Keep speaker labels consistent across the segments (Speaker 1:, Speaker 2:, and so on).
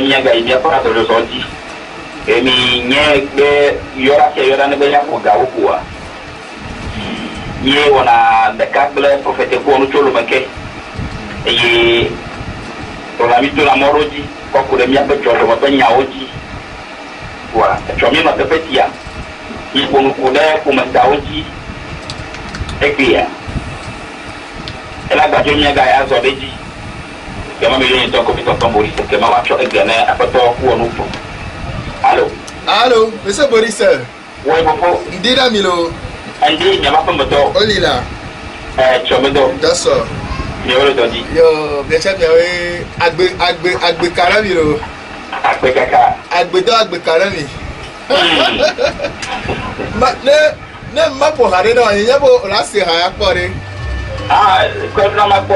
Speaker 1: minha galinha para todos os outros. E minha yora que yora não veio com galo boa. E ona da cabla profeta com o cholo maque. E ona mitu la moroji kwa kule minha pecho to mapenya oji. Wa chomi no tepetia. E quando puder começar oji é clear. Ela gajo minha gaia azobeji. Que ma milho então como então Boris que ma wacho egane apato ku onupo. Allo.
Speaker 2: Allo, monsieur Boris.
Speaker 1: Ouais bopo.
Speaker 2: Ndira milo.
Speaker 1: Andi nyama pambato.
Speaker 2: Olila.
Speaker 1: Chomedo.
Speaker 2: Daso.
Speaker 1: Yoro dodi.
Speaker 2: Yo, becha biawe agbe karami lo.
Speaker 1: Agbe kaka.
Speaker 2: Agbe karami. Ma ne ma po hare no yin bo la se ha pore.
Speaker 1: Ah, ko no ma po.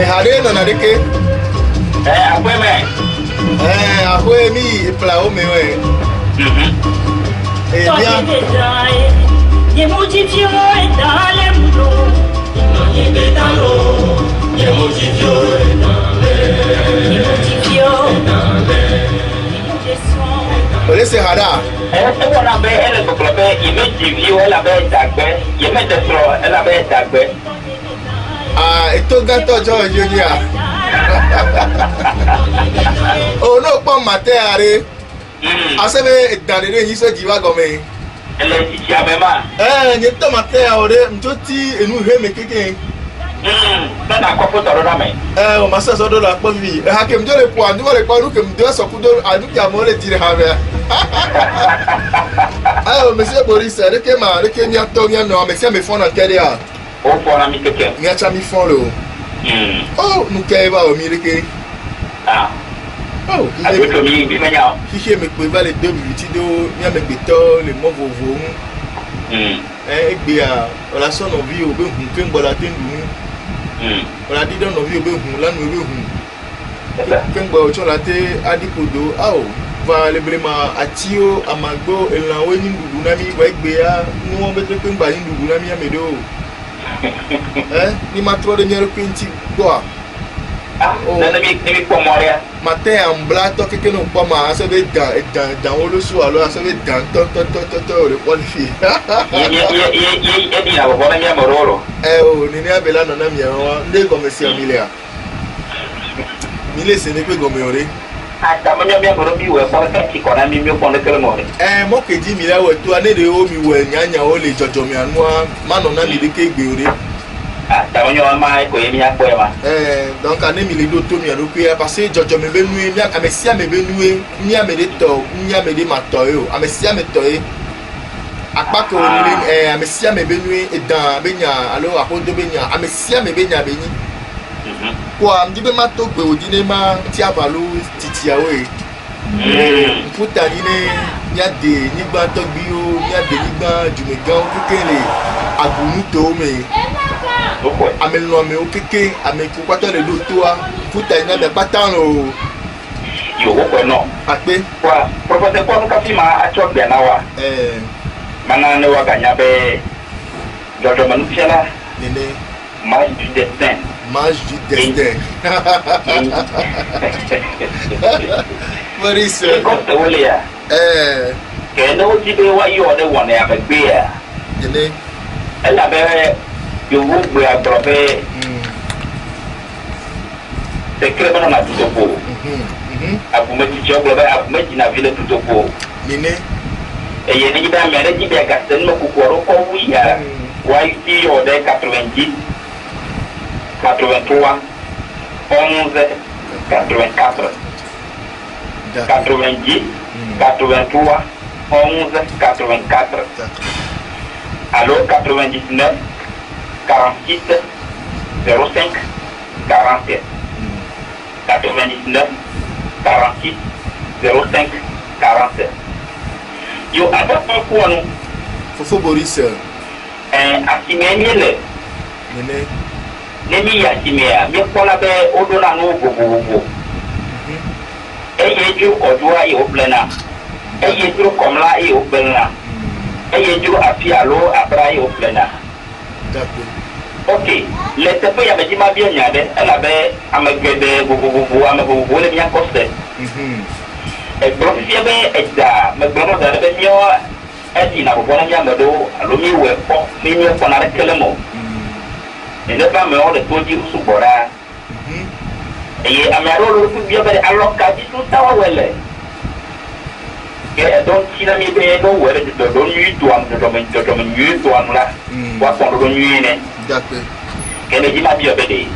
Speaker 2: Hare no na deke.
Speaker 1: Apoi me.
Speaker 2: Ahwe mi pla o me we. Bien.
Speaker 3: Ye multipio e dale mundo. Ye betalo. Ye multipio e dale. Ye multipio e dale.
Speaker 2: Ole se hara.
Speaker 1: E wona be ele to klobe ye me divio ela be dagbe. Ye me tetro ela be dagbe.
Speaker 2: Eto gato George Odia. Oh no pon mate are. Asebe danere yin so jiwa gome.
Speaker 1: Ele ti abema.
Speaker 2: Ni to mate ore mtoti enu he mekeke.
Speaker 1: Bana ko foto ro na me.
Speaker 2: O masa so do la po vi. Ha kem jore po anu le po anu kem do so kudo anu ya mo le dire ha be. Ayo monsieur Boris, reke mi ato mi no me se me fon na kere a.
Speaker 1: O fo na mi keke.
Speaker 2: Mi acha mi fon lo. Oh, nu ke ba o mi reke. Oh,
Speaker 1: Avec le mi menya.
Speaker 2: Fichier me pe va les 2 minutes do mi amegbeto le mo vovo. Egbe a relation no vi obe hun ke ngbola te ndu. Ola di don no vi obe hun lanu obe hun. Ke ngbo ocho la te adipodo ao va le blema atio amagbo elanwe ni ndudu na mi wa egbe a nu won bete pe ngba ni ndudu na mi amedo. Ni matro de nyero kwinti boa.
Speaker 1: Nana mi ko moria.
Speaker 2: Matin en blanc, toi quelqu'un non pas mal, ça veut dans le soir, alors ça veut dans le qualifié.
Speaker 1: Il dit la bonne mia mororo.
Speaker 2: Oh, ni a bela non mia, ne comme si Emilia. Mile ce n'est pas comme ore.
Speaker 1: Ah, ta mia mororo bi we pour que qui connaît mi mieux pour le more.
Speaker 2: Mo que dit Mila we toi ne de o mi we nyanya o le jojo mi anwa, manona mi de ke gbe ore.
Speaker 1: Ah, ta onyo ma ko yemi akpo e ma.
Speaker 2: Donc ane mi le do to mi aro pe parce que jojo me benu mi amesia me benu mi amede to mi amede matoyo amesia me toye akpako ni amesia me benu edan benya alo apodo benya amesia me benya beni kwa mdibe mato gbe odine ma ti avalu titiawe puta ni ne ya de nigba to gbi o ya de nigba jumegan kekele agunu to me amelo me o keke ameku kwato le do to a puta ina be patan o
Speaker 1: yo wo no
Speaker 2: ape
Speaker 1: kwa professeur ko ka fi ma acho gbe na wa mana ne wa ganya be jojo manu fiala
Speaker 2: nene
Speaker 1: Mage du destin.
Speaker 2: Boris
Speaker 1: ko wole ya ke no ti be wa yo de won ya be gbe ya
Speaker 2: nene
Speaker 1: ela be yo wo gbe agrobe secret bana na tutopo abume ti jogo ba abume ti na vile tutopo
Speaker 2: nene
Speaker 1: ye ni da mere ji be gasten no kokoro ko wi ya wa ti yo de 90 83 11 84 90 83 11 84 alors 99 46 05 47 99 46 05 47 yo ada quoi non
Speaker 2: Fofo Boris
Speaker 1: asimeniele
Speaker 2: nene
Speaker 1: nemi ya simea mi kola be odona no gogogo eye ju odua e oplena eye ju komla e oplena eye ju afialo abra e oplena Ok, les teƒe ya me dzi ma bia nya ɖe elabe ame geɖe vovovo ame vovovowo le mía kɔse. Egblɔ fifia be eda megblɔ nɔ da ɖe be míawo edi na bɔbɔ na mía ame ɖewo alo mí wɔe kpɔ mí míawo kpɔna ɖeke le mo. Nene ƒe amewo le to dzi sugbɔ ɖa. Eye ame aɖewo le woƒe bia be alɔka dzi to ta wɔwɔe le. Ke ɛdɔ ŋuti na mí be ne wowɔe ɖe dɔdɔ nyui doa nu dɔdɔme nyui doa nu la woakpɔ dɔdɔ nyui nɛ. Kele dzi ma bia be de.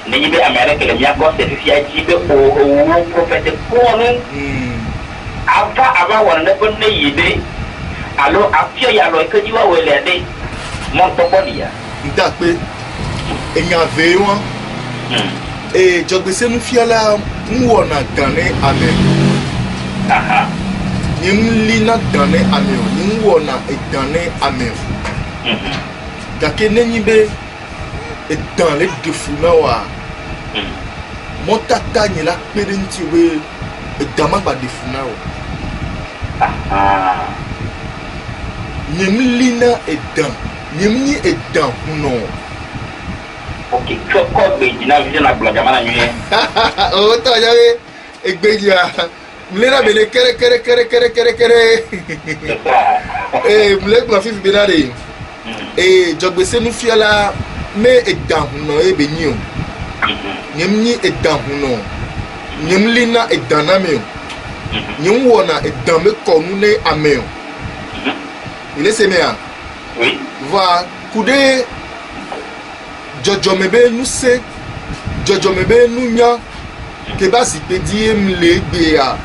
Speaker 1: Nenyi be ame aɖe ke le mía gbɔ se fifia dzi be owo profete kpɔnu. Ava wɔ nane be ne yi ɖe alo afia ya lɔ eke dzi woawɔe le ɖe mɔtɔkpɔ lia.
Speaker 2: Ndakpe enya ve wa. Dzɔgbesenufiala ŋuwɔna gã ne ame. Nye ŋlina gã ne ame o, nye ŋuwɔna egã ne ame o. Gake nenyi be edã le ɖe fu na wa mɔtata nye la kpe ɖe ŋuti be edã ma gba ɖe fu na o. Nye ŋlina edã, nye ŋnyi edã hunɔ.
Speaker 1: Ok, kɔ gbe dzi na vi na gblɔ gama na nyuie.
Speaker 2: O tɔ ya be egbedzia mlena bele kere. Mle gblɔ fifi be na de. Dzɔgbesenufiala me edã hunɔ ye be nyi o. Nye ŋnyi edã hunɔ. Nye ŋlina edã na me o. Nye ŋwɔna edã me kɔ nu ne ame o. Il est semé.
Speaker 1: Oui.
Speaker 2: Va kude dzɔdzɔme be nuse, dzɔdzɔme be nunya ke ba si pe di emle gbea.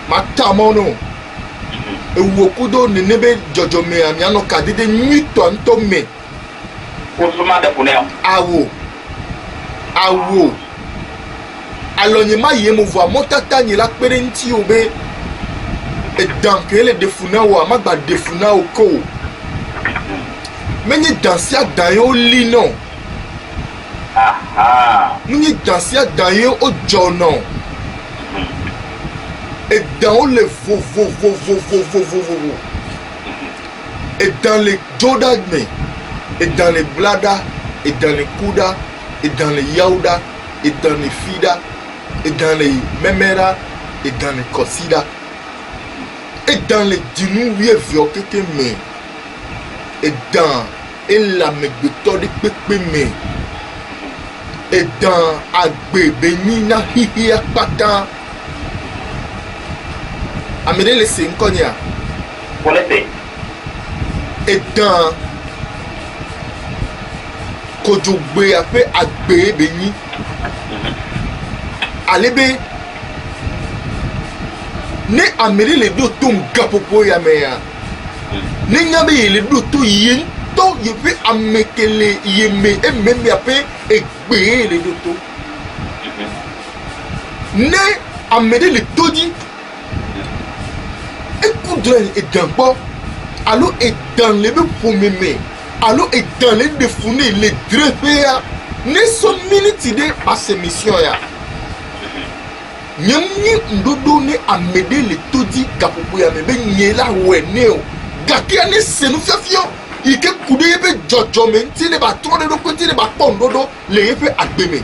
Speaker 2: Mata mɔno. Ewo kudo nene be dzɔdzɔme amianɔ kadede nyuitɔ ntɔ me.
Speaker 1: Kusuma de puneo.
Speaker 2: Awo. Alɔnye ma ye mo voa mɔtata nye la kpe ɖe ŋuti o be edã ke le ɖe fu na wo a ma gba ɖe fu na wo ko o. Menye dã sia dã ye wo li nɔ. Menye dã sia dã ye wo dzɔ nɔ. Edãwo le vovovovovovovovo. Edã le dzo ɖa me. Edã le bla ɖa. Edã le ku ɖa. Edã le yawu ɖa. Edã le fi ɖa. Edã le meme ɖa. Edã le kɔsi ɖa. Edã le dzinu wuievewo keke me. Edã ele amegbetɔ ɖe kpekpe me. Edã agbe be nyi na xixia kpata. Ame ɖe le se ŋkɔnyea. Edã kodzogbea ƒe agbe be nyi. Ale be ne ame ɖe le ɖo to gaƒoƒo ya mea. Ne nya be ye le ɖo to ye ŋutɔ ye ƒe ame ke le ye me ememea ƒe egbe ye le ɖo to. Ne ame ɖe le to dzi eku dra edã gbɔ alo edã le be ƒome me alo edã le ɖe fu ne le dreƒea ne sɔ miniti ɖe passe mission ya. Nye nyi ŋɖoɖo ne ame ɖe le to dzi gaƒoƒo ya me be nye la wɔe ne o. Gake ne se nufiafia yi ke ku ɖe yeƒe dzɔdzɔme ŋuti ne ba trɔ ɖe ɖokui ŋuti ne ba kpɔ ŋɖoɖo le yeƒe agbe me.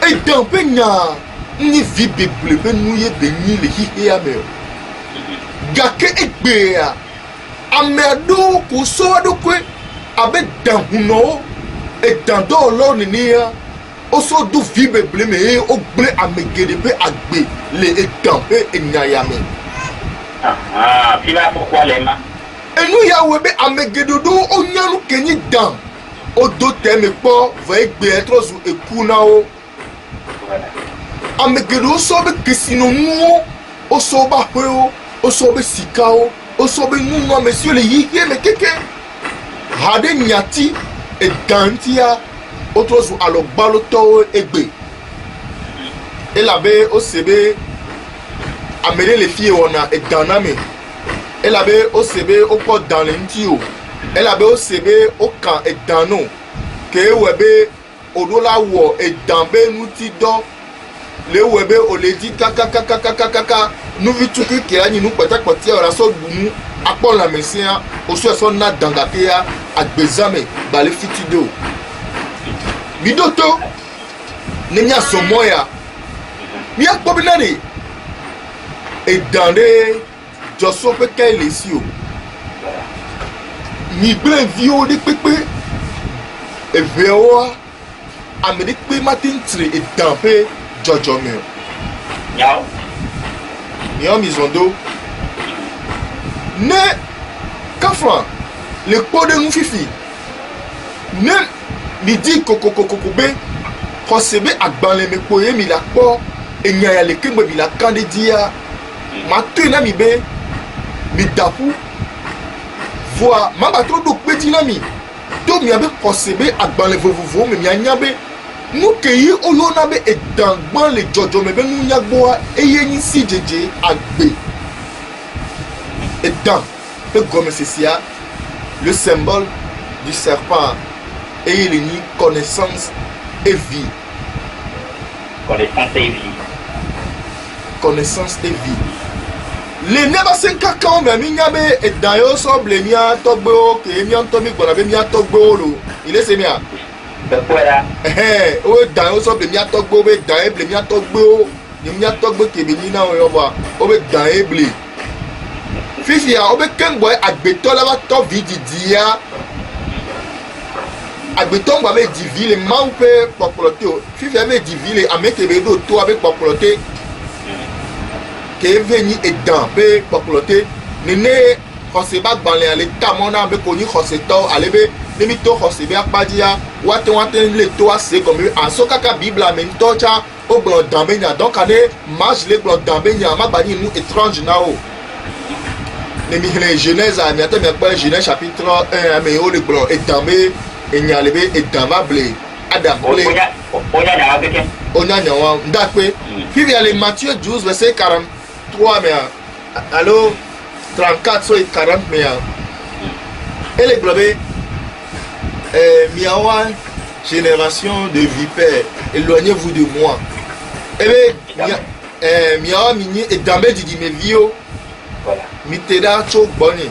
Speaker 2: Edã ƒe nya nyi vi beble ƒe nu ye be nyi le xixea me o. Gake egbea ame aɖewo ko sɔ eɖokui abe dã hunɔwo edã dɔwɔlawo nenea woso do vi beble me eye wogblẽ ame geɖe ƒe agbe le edã ƒe enyaya me. Enu ya wɔe be ame geɖe ɖewo wonya nu ke nyi dã wodo teme kpɔ vɔ egbea trɔ zu eku na wo. Ame geɖewo sɔ be kesinɔnuwo wosɔ wobe aƒewo wosɔ wobe sikawo wosɔ wobe nunɔamesiwo le yiyie me keke ha ɖe nyati edã ŋutia wotrɔ zu alɔgbalotɔwo egbe elabe wose be ame ɖe le fie wɔna edã na me elabe wose be wokpɔ dã le ŋuti o elabe wose be woka edã no ke ewɔe be oɖo la wɔ edã be ŋutidɔ le ewɔe be ole dzi kakakakakakaka nuvi tukui ke anyi nu kpɔtakpɔtia o la sɔ ɖu nu akpɔ lãmesẽa osu ɛsɔ na dangakea agbezame bale fitido mi ɖo to ne míazɔ mɔ ya míakpɔ bena de edan ɖe dzɔsɔ ƒe kɛ le si o mi gblẽ viwo ɖe kpekpe eveawoa ame ɖe kpe mate ŋu tri edan ƒe dzɔdzɔme o míawo mi zɔn do ne kafra le kpɔ ɖe ŋu fifi ne mi di kokokokoko be xɔse be agbalẽ me kpo ye mi la kpɔ enya ya le kemgbe mi la kan ɖe dzia ma toe na mi be mi da ƒu voa ma ba trɔ ɖo kpe dzi na mi to miabe xɔse be agbalẽ vovovowo me mianya be nu ke yi oyɔna be edan gbã le dzɔdzɔme be nunyagbɔa eye nyi si dzedze agbe edan ƒe gɔmesesia le symbole du serpent eye le nyi connaissance et vie.
Speaker 1: Connaissance et vie.
Speaker 2: Connaissance et vie. Le neba sen kakan me mi nya be edan yo so ble mi atogbo ke mi anto mi gbona be mi atogbo lo. Ile se mi a.
Speaker 1: Be kwera.
Speaker 2: O edan yo so ble mi atogbo be dan e ble mi atogbo ni mi atogbo ke be ni na o yo ba. O be dan e ble. Fifi a o be kengbo agbeto la ba to vididi ya. Agbeto ngba be divi le ma ou pe popolote o. Fifi a be divi le ameke be do to abe popolote. Ke veni edan be popolote nene xɔse ba gbalẽ ale tamɔna be konyi xɔsetɔ ale be ne mi to xɔse be akpadia wate le to ase gɔme aso kaka bibla me ŋutɔ tsa o gblɔ dan be nya donc ane marge le gblɔ dan be nya ma gba nyi nu étrange na o ne mi xlẽ Genèse a miate miakpɔ Genèse chapitre 1 ame wo le gblɔ edan be enya le be edan va ble Adam ble onya nyawa ndakpe fifi ale Matthieu 12 verset 43 mais allo 34 so 40 mais elle est globée miawa génération de vipères éloignez-vous de moi et bien miawa mini et dambe didi me vio miteda cho boni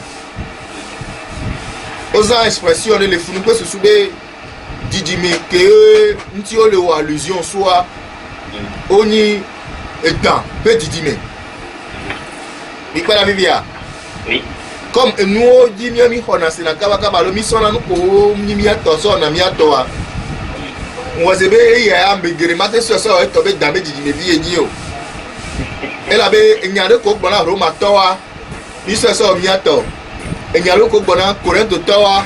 Speaker 2: osa expression le funu pe susu be didi me ke nti o le allusion soit oni edan pe didi me mi kwa la vivia
Speaker 1: Oui.
Speaker 2: Comme nous disons mi hona sina kaba kaba lo mi sona no ko mi mi ato so na mi ato wa wo se be ya ambegere mate so so e to be dambe didi me vie ni o ela be enyare ko gbona Roma to wa mi so so mi ato enyare ko gbona Corinto to wa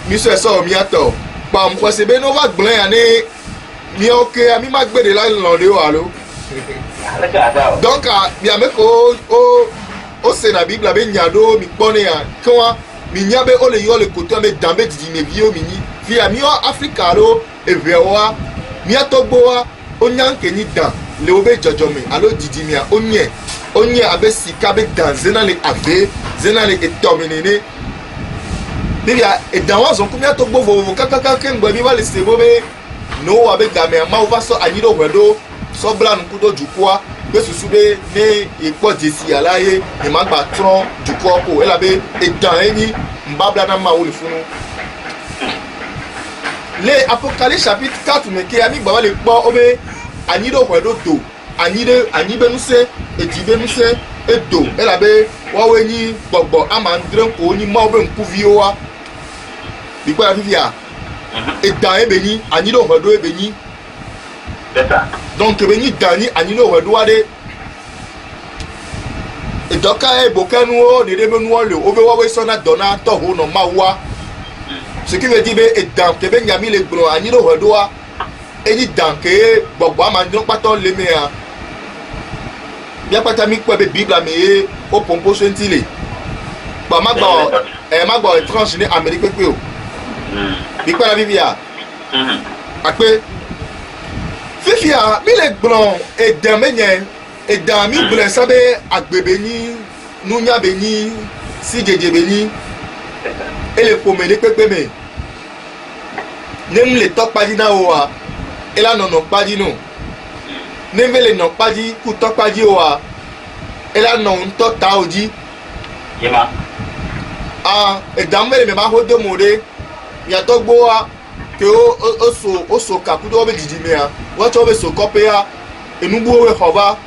Speaker 2: mi so so mi ato pa mo se be no va gbon ya ni mi oke ami ma gbede la lo de wa lo donc bi ameko o se na Bible be nyado mi kpone ya kwa mi nyabe o le yo le koto me dambe didi me bio mi ni fi ami o Africa lo evewa mi atogbo wa o nyanke ni dan le obe jojome alo didi mi a onye abe sika be dan zena le ave zena le etomenene bibia edan wa zon ko mi atogbo vovo kakaka kengbe mi wa le sebo be no abe game ma o va so anyido hwedo so bla nkudo jukwa be susu be ne ipo jesi alaye e ma gba tron jukwa ko ela be edan eni mbabla na ma wo le funu le Apocalypse chapitre 4 me ke ami gba wa le po obe anyido hwedo do anyibenuse edibenuse edo ela be wa we ni gbogbo amandren ko ni ma obe nkuvio wa bi kwa vivia edan ebeni anyido hwedo ebeni donc ebeni dani anyido hwedo ade edoka ebokanu o de debenu o le obe wa we sona dona to ho no mawa ce qui veut dire be edan kebe nyami le gbro anyido hwedo wa eni dan ke gbogbo amandren pato le me a bien pata mi ko be Bible me o pompo sentile ba magba étrange ni Amérique pe o bi kwa la vivia akpe fifia mi le gbron edan menye edan mi gbron sabe agbebe ni nunya be ni si jeje be ni ele pomele pepe me nem le tokpaji na o wa ela nono paji no nem le no paji ku tokpaji o wa ela no nto ta oji
Speaker 1: yema
Speaker 2: edambe me ma ho de mode ya to gbo wa ke o so kakudo obe didi me a wo to be so kope ya enugbo we hoba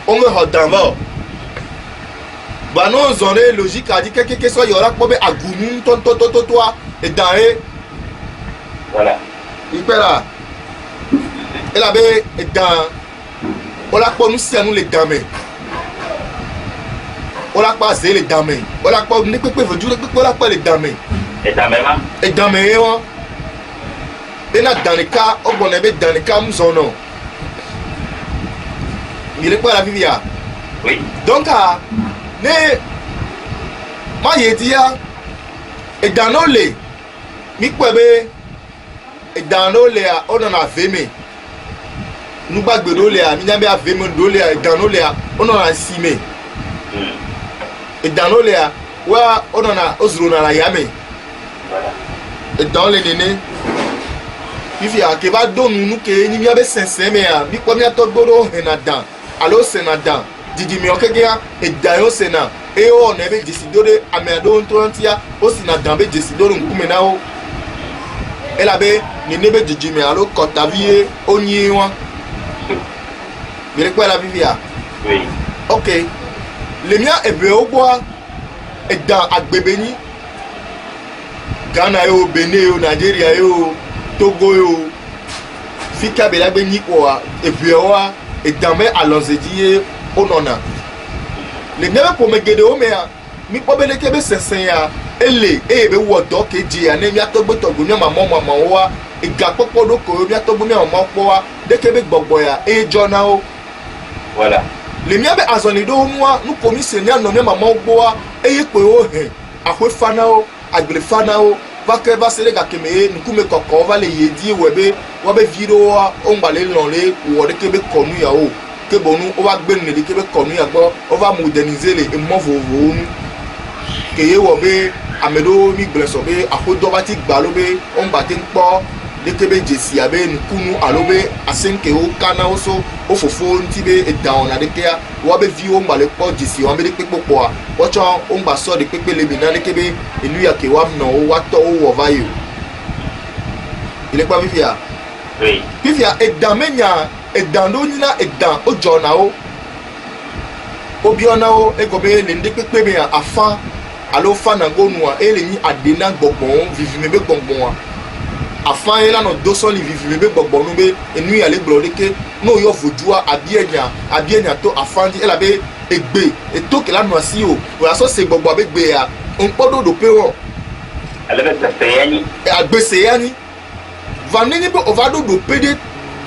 Speaker 2: o me ho danba ba no zone logique a dit que so yora po be agunu to edan
Speaker 1: voilà
Speaker 2: ipera ela be edan ola po nu se anu le dame ola pa ze le dame ola po ni pepe voju le pepe ola pa le dame edame won bena danika ogbon ebe danika mzono mi le pa la vivia
Speaker 1: oui
Speaker 2: donc ne ma yedia edanole mi pebe edanole a ona na veme nugba gbedole a mi nyabe aveme ndole a edanole a ona na sime edanole a wa ona na ozuru na yame edanole nene ifi a ke ba donu nu ke ni mi abe senseme a mi kwa mi atogboro henadan alo senadan didi mi okegea edayo sena eo na ebe jesidore ameado ntorantia o si na dambe jesidore nkume na o elabe ni nebe didi mi alo kotavie onyi wa bire kwa la vivia
Speaker 1: oui
Speaker 2: okay le mia ebe ogwa edan agbebeni Ghana yo Benin yo Nigeria yo Togo yo fika belagbe ni kwa ebe wa edan alonzedie onona le nebe po megede o me a mi po bele kebe sesen ya ele ebe wodo keji ya ne mi atogbo togo mi mama wa iga popo do ko mi atogbo mi mama po wa de kebe gbogbo ya jona o
Speaker 1: voilà
Speaker 2: le mi abe azoni do nwa nu ko mi se ni ano mi mama ogbo wa eye pe o he ahwe fana o agbele fana o va ke va sele ga keme nkume kokko va le yedi webe wa be viro wa o ngbale lonle wo de kebe konu ya o que bon nous on va bien nous que connu on va moderniser les mouvements que y wobe amedo mi blesobe akodo bati gbalobe on batin po de kebe jesi abe nkunu alobe asenke o kana oso o fofo ntibe e down na de kia wobe vi o mbale po jesi o amede pepo po a ocho on gba so de pepe le bi na de kebe enu ya ke wa no o wa to o wo va yo ile pa vivia
Speaker 1: oui
Speaker 2: vivia e damenya edan do nyina edan ojo na o obiona o egobe le nde pepe be afa alo fa na gonu a ele ni adena gbogbon vivime be gbogbon a afa ela no doso li vivime be gbogbon no be enu ya le gboro deke no yo vodua abienya to afandi ela be egbe etoke la no asi o o aso se gbogbo be gbe a onpodo do pe won
Speaker 1: ale be seyani
Speaker 2: agbese yani vanini be ovado do pede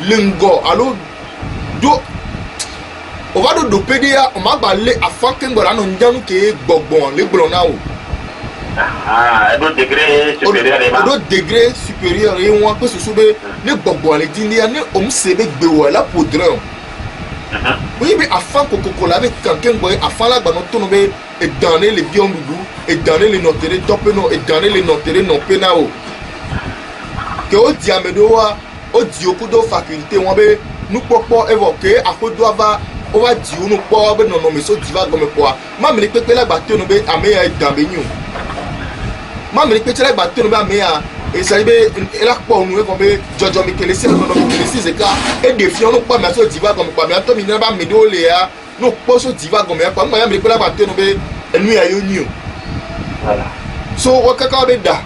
Speaker 2: lengo alo do ovado do pede ya o ma gba le afanke ngora no njanu ke gbogbon le gboro na o
Speaker 1: do degré supérieur e ma
Speaker 2: do degré supérieur e won pe susu be ne gbogbon le dini ya ne o mse be gbe wo la podran oui be afan kokoko la be kanken boy afan la gba no to no be e daner le bion dudu e daner le notere tope no e daner le notere no pe na o ke o di amedo wa o di okudo faculté won be nu popo évoquer akodo ava o wa di unu po be no me so diva go me po ma me pepe la gba te no be ameya e dambe nyu ma me pepe la gba te no be ameya e sa be ela po nu e go be jojo mi kele se no mi kele si ze ka e defi onu po me so diva go me po me to mi na ba me do le ya no po so diva go me po ma me pepe la gba te no be enu ya yo nyu
Speaker 1: voilà
Speaker 2: so o kaka be da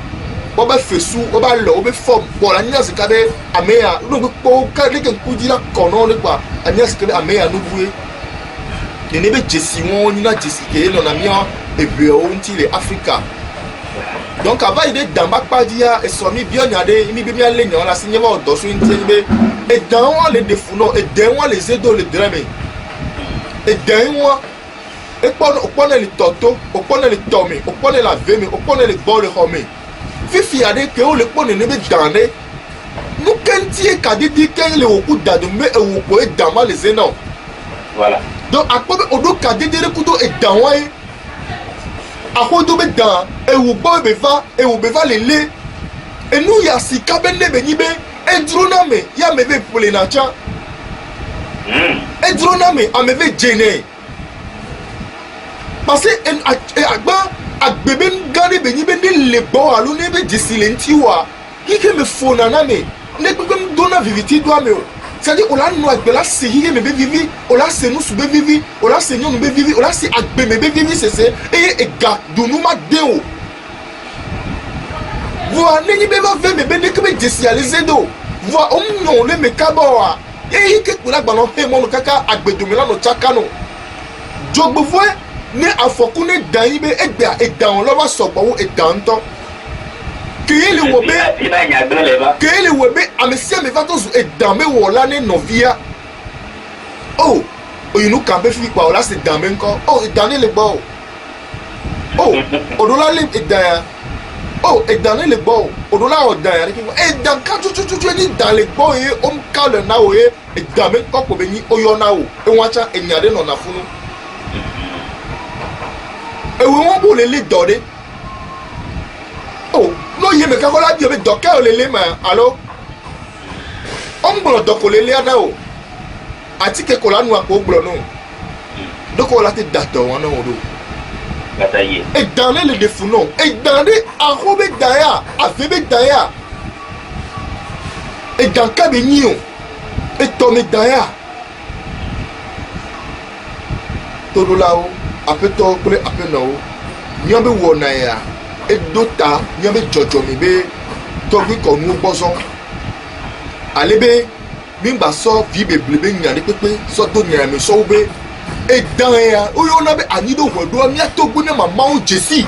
Speaker 2: o ba fesu o ba lo o be form bo la nya se ka be ameya no be po ka le kan ku di la kono le kwa anya se ka be ameya no bue ne be jesi won ni na jesi ke no na mi e be o nti le Africa donc ava ide damba pa dia e so mi bi onyade mi bi mi ale nyan la sinye wa odo so nti be e dan won le defu no e den won le zedo le drame e den won e pon le toto o pon le tomi o pon la vemi o pon le gbo le homi fifi ade ke o le pon ne be dane nu kenti ka didi ke le oku dadu me e wo po e dama le zena
Speaker 1: voilà
Speaker 2: donc akobe odo ka didi re kudo e dan wa e akodo be dan e wo gbo be va le enu ya sika be ne be ni be e duro na me ya me be pole na cha e duro na me a me be jene parce que agba agbebe ngane be nyi be ne lebo alu ne be disile ntiwa hike me fona na me ne gbegbe dona viviti do ame o c'est-à-dire on la no agbe la se hike me be vivi on la se nusu be vivi on la se nyonu be vivi on la se agbe me be vivi sese e ga dunu ma de o voa ne nyi be va ve me be ne ke be disialiser do voa on non le me kabo a e hike kula gba no he mo no kaka agbedomi la no chaka no jogbo voe ne afɔku ne dan yi be egbea edan lɔba sɔgbɔwo edan ŋutɔ keye le wɔ be ame sia ame va to zu edan be wɔla ne nɔvia o oyinu kan be fi kpa o la se dan be ŋkɔ o edan ne le gbɔ o odola le edan ya o edan ne le gbɔ o odola ɔdan ya ne kekɔ edan ka tutututu ni dan le gbɔ ye o ka le na o ye edan be ŋkɔ kpɔ be nyi o yɔ na o ewatsa enya de nɔ na funu. Ewe wọn bò lè lé dọ̀dé o lóye mi kakọ́ lábí omi dọ̀kẹ́ ò lè lé mà alo ọ̀n gbọ̀nà dọ̀kọ̀ lè lé adá o àti kẹ́kọ̀ọ́ lánàá àpò gbọ̀nà náà dọ́kọ̀ láti dàtọ̀ wọn náà o do ìdáná lè dè fún náà ìdáná àhó bẹ dáyà àfẹ bẹ dáyà ìdánká bẹ yín o ìtọ́ mi dáyà tó ló la o. Apetɔ kple apenɔwo nyɔbe wɔ na ya edo ta nyɔbe dzɔdzɔmi be tɔgbi kɔnuwo gbɔzɔ ale be mingba sɔ vi beble be nya ɖe kpekpe sɔ do nyame sɔwo be edan ya woyɔna be anyido ʋɔɖoa miatɔgbe ne mamawo dzesi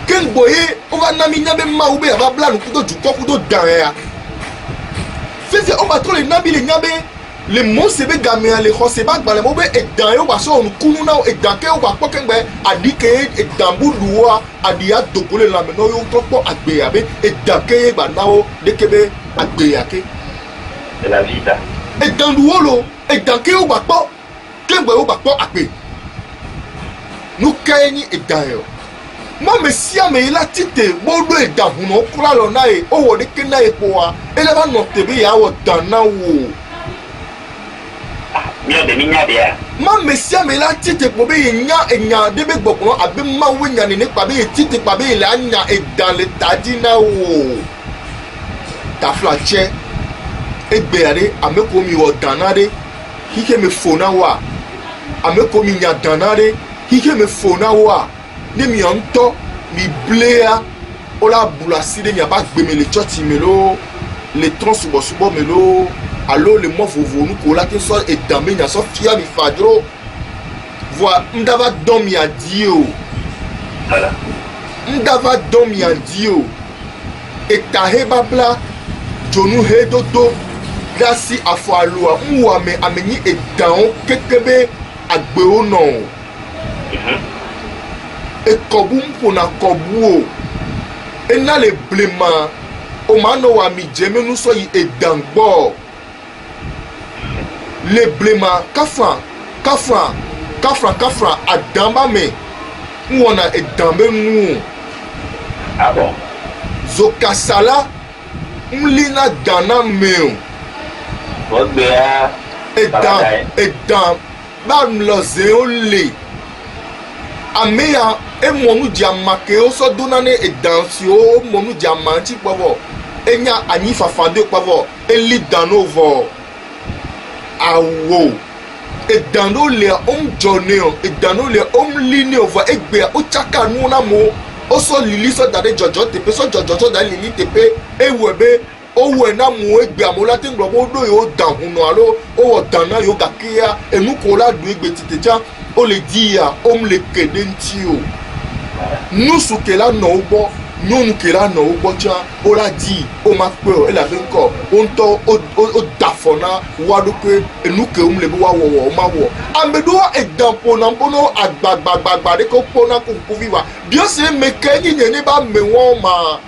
Speaker 2: kengbo ye wova na mi nya be mawu be yava bla nu kudo dukɔ kudo dan ya fifia wova trɔ le na bi le nya be le mɔ se be gamea le xɔ se ba gbalẽ mo be edan ye wo sɔ nukunu na edan ke wo kpɔ kɛngbɛ aɖi ke edan buɖuwoa aɖi adogo le lãme na wo trɔ kpɔ agbea be edan ke ye gba na wo ɖeke be agbea ke. edan ɖuwo lo edan ke wo gba kpɔ kɛngbɛ wo gba kpɔ agbe nu ke nyi edan ye o mɔ me sia me yi la tite wo ɖo edan hunɔ kura lɔ na ye o wɔ ɖeke na ye kpoa ele va nɔ te be yeawɔ dan na wo. Ma me sia me la tite kpo be ye nya enya de be gbɔkplɔ abe mawu nya ne kpa be ye tite kpa be ye le anya edan le tadi na wo tafla tsɛ egbea ɖe ame ko mi wɔ dana ɖe hike me fo na woa ame ko mi nya dana ɖe hike me fo na woa ne mi ŋutɔ mi blea o la blu asi ɖe miaba gbe me le tsɔtsi me lo le trɔn subɔsubɔ me lo. Alo le mɔ vovo nu ko la ke sɔ edan be nya sɔ fia mi fa dro voa ndava dɔn mi adi o ndava dɔn mi adi o eta he babla dzonu he dodo ɖasi afɔ aloa ŋu ame nyi edanwo keke be agbewo nɔ o ekɔbu ŋƒona kɔbu o ena le blema o ma nɔ wa mi dze me nusɔ yi edan gbɔ. Le blema kafra adamba me nwona edambe nu zokasala mlina dana me edan ba mloze ole ameya emonu diamake o so dona ne edan si o monu diamanti pavo enya anyi fafade pavo eli danovo awo edan no le jone o edan no le line o va egbea o chaka nu na mo o so lili so dade jojo tepe so jojo so dade lili tepe ewebe o we na mo egbea mo la tin gbo mo do yo dan hunu alo o wo dan na yo gakia enu ko la du egbe titeja o le di ya o mle kede nti o nusu ke la no ugbo nyɔnu ke la nɔ wo gbɔ tsã wo la di wo ma kpe o elabe ŋkɔ wo ŋutɔ o da afɔ na wa ɖokui enu ke wo le be wa wɔwɔ wo ma wɔ ame ɖewo edan ƒona ƒona agbagbagba ɖe ke wo kpɔna ko ŋkuvi wa biose me ke nyi nye ne ba me wɔn ma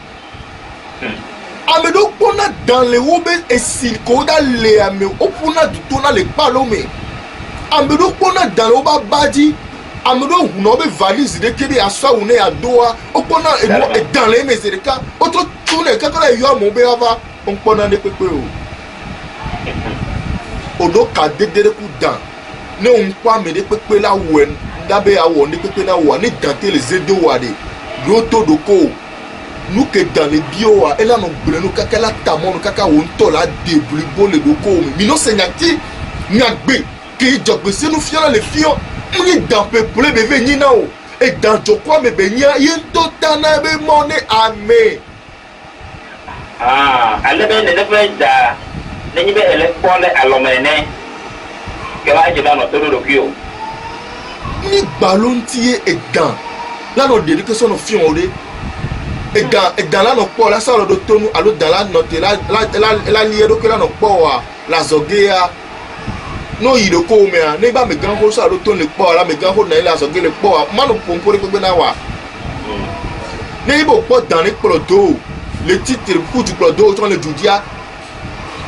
Speaker 2: ame ɖewo kpɔna dan le wo be esi ko wo da le ame wo ƒona dudona le kpalo me ame ɖewo kpɔna dan le wo ba ba dzi. Ame ɖewo hunɔ be valise ɖeke be asɔ awu ne yadoa wokpɔna enu edan le eme zi ɖeka wotrɔ tu ne kaka le yɔ amewo be ava wokpɔna ne kpekpe o oɖo ka dede ɖe ku dan ne ŋkpɔ ame ɖe kpekpe la wɔe dabe awo ni pepe na wa ni dante les edo wa de roto doko nous que dans les bio et là nous brenu kaka la tamon kaka won to la débris le doko mi no senyati nyagbe ki jogbe se nous fiona les fions ni dans peuple bebe ni na o et dans jokwa me be nya yento tana be mone ame
Speaker 1: ale be ne fe da ne ni be ele pole alomene ke la je da no to do kio
Speaker 2: ni ballon tie et dans là no de que son no fion ode et dans là no po la sa do tonu alo dans la note la lié do que là no po la zogea no yi do ko me a ne ba me gan ho sa do ton le po la me gan ho na la zoge le po ma no pompo pe na wa ne ibo po dans le prodo le titre pour du prodo ton le judia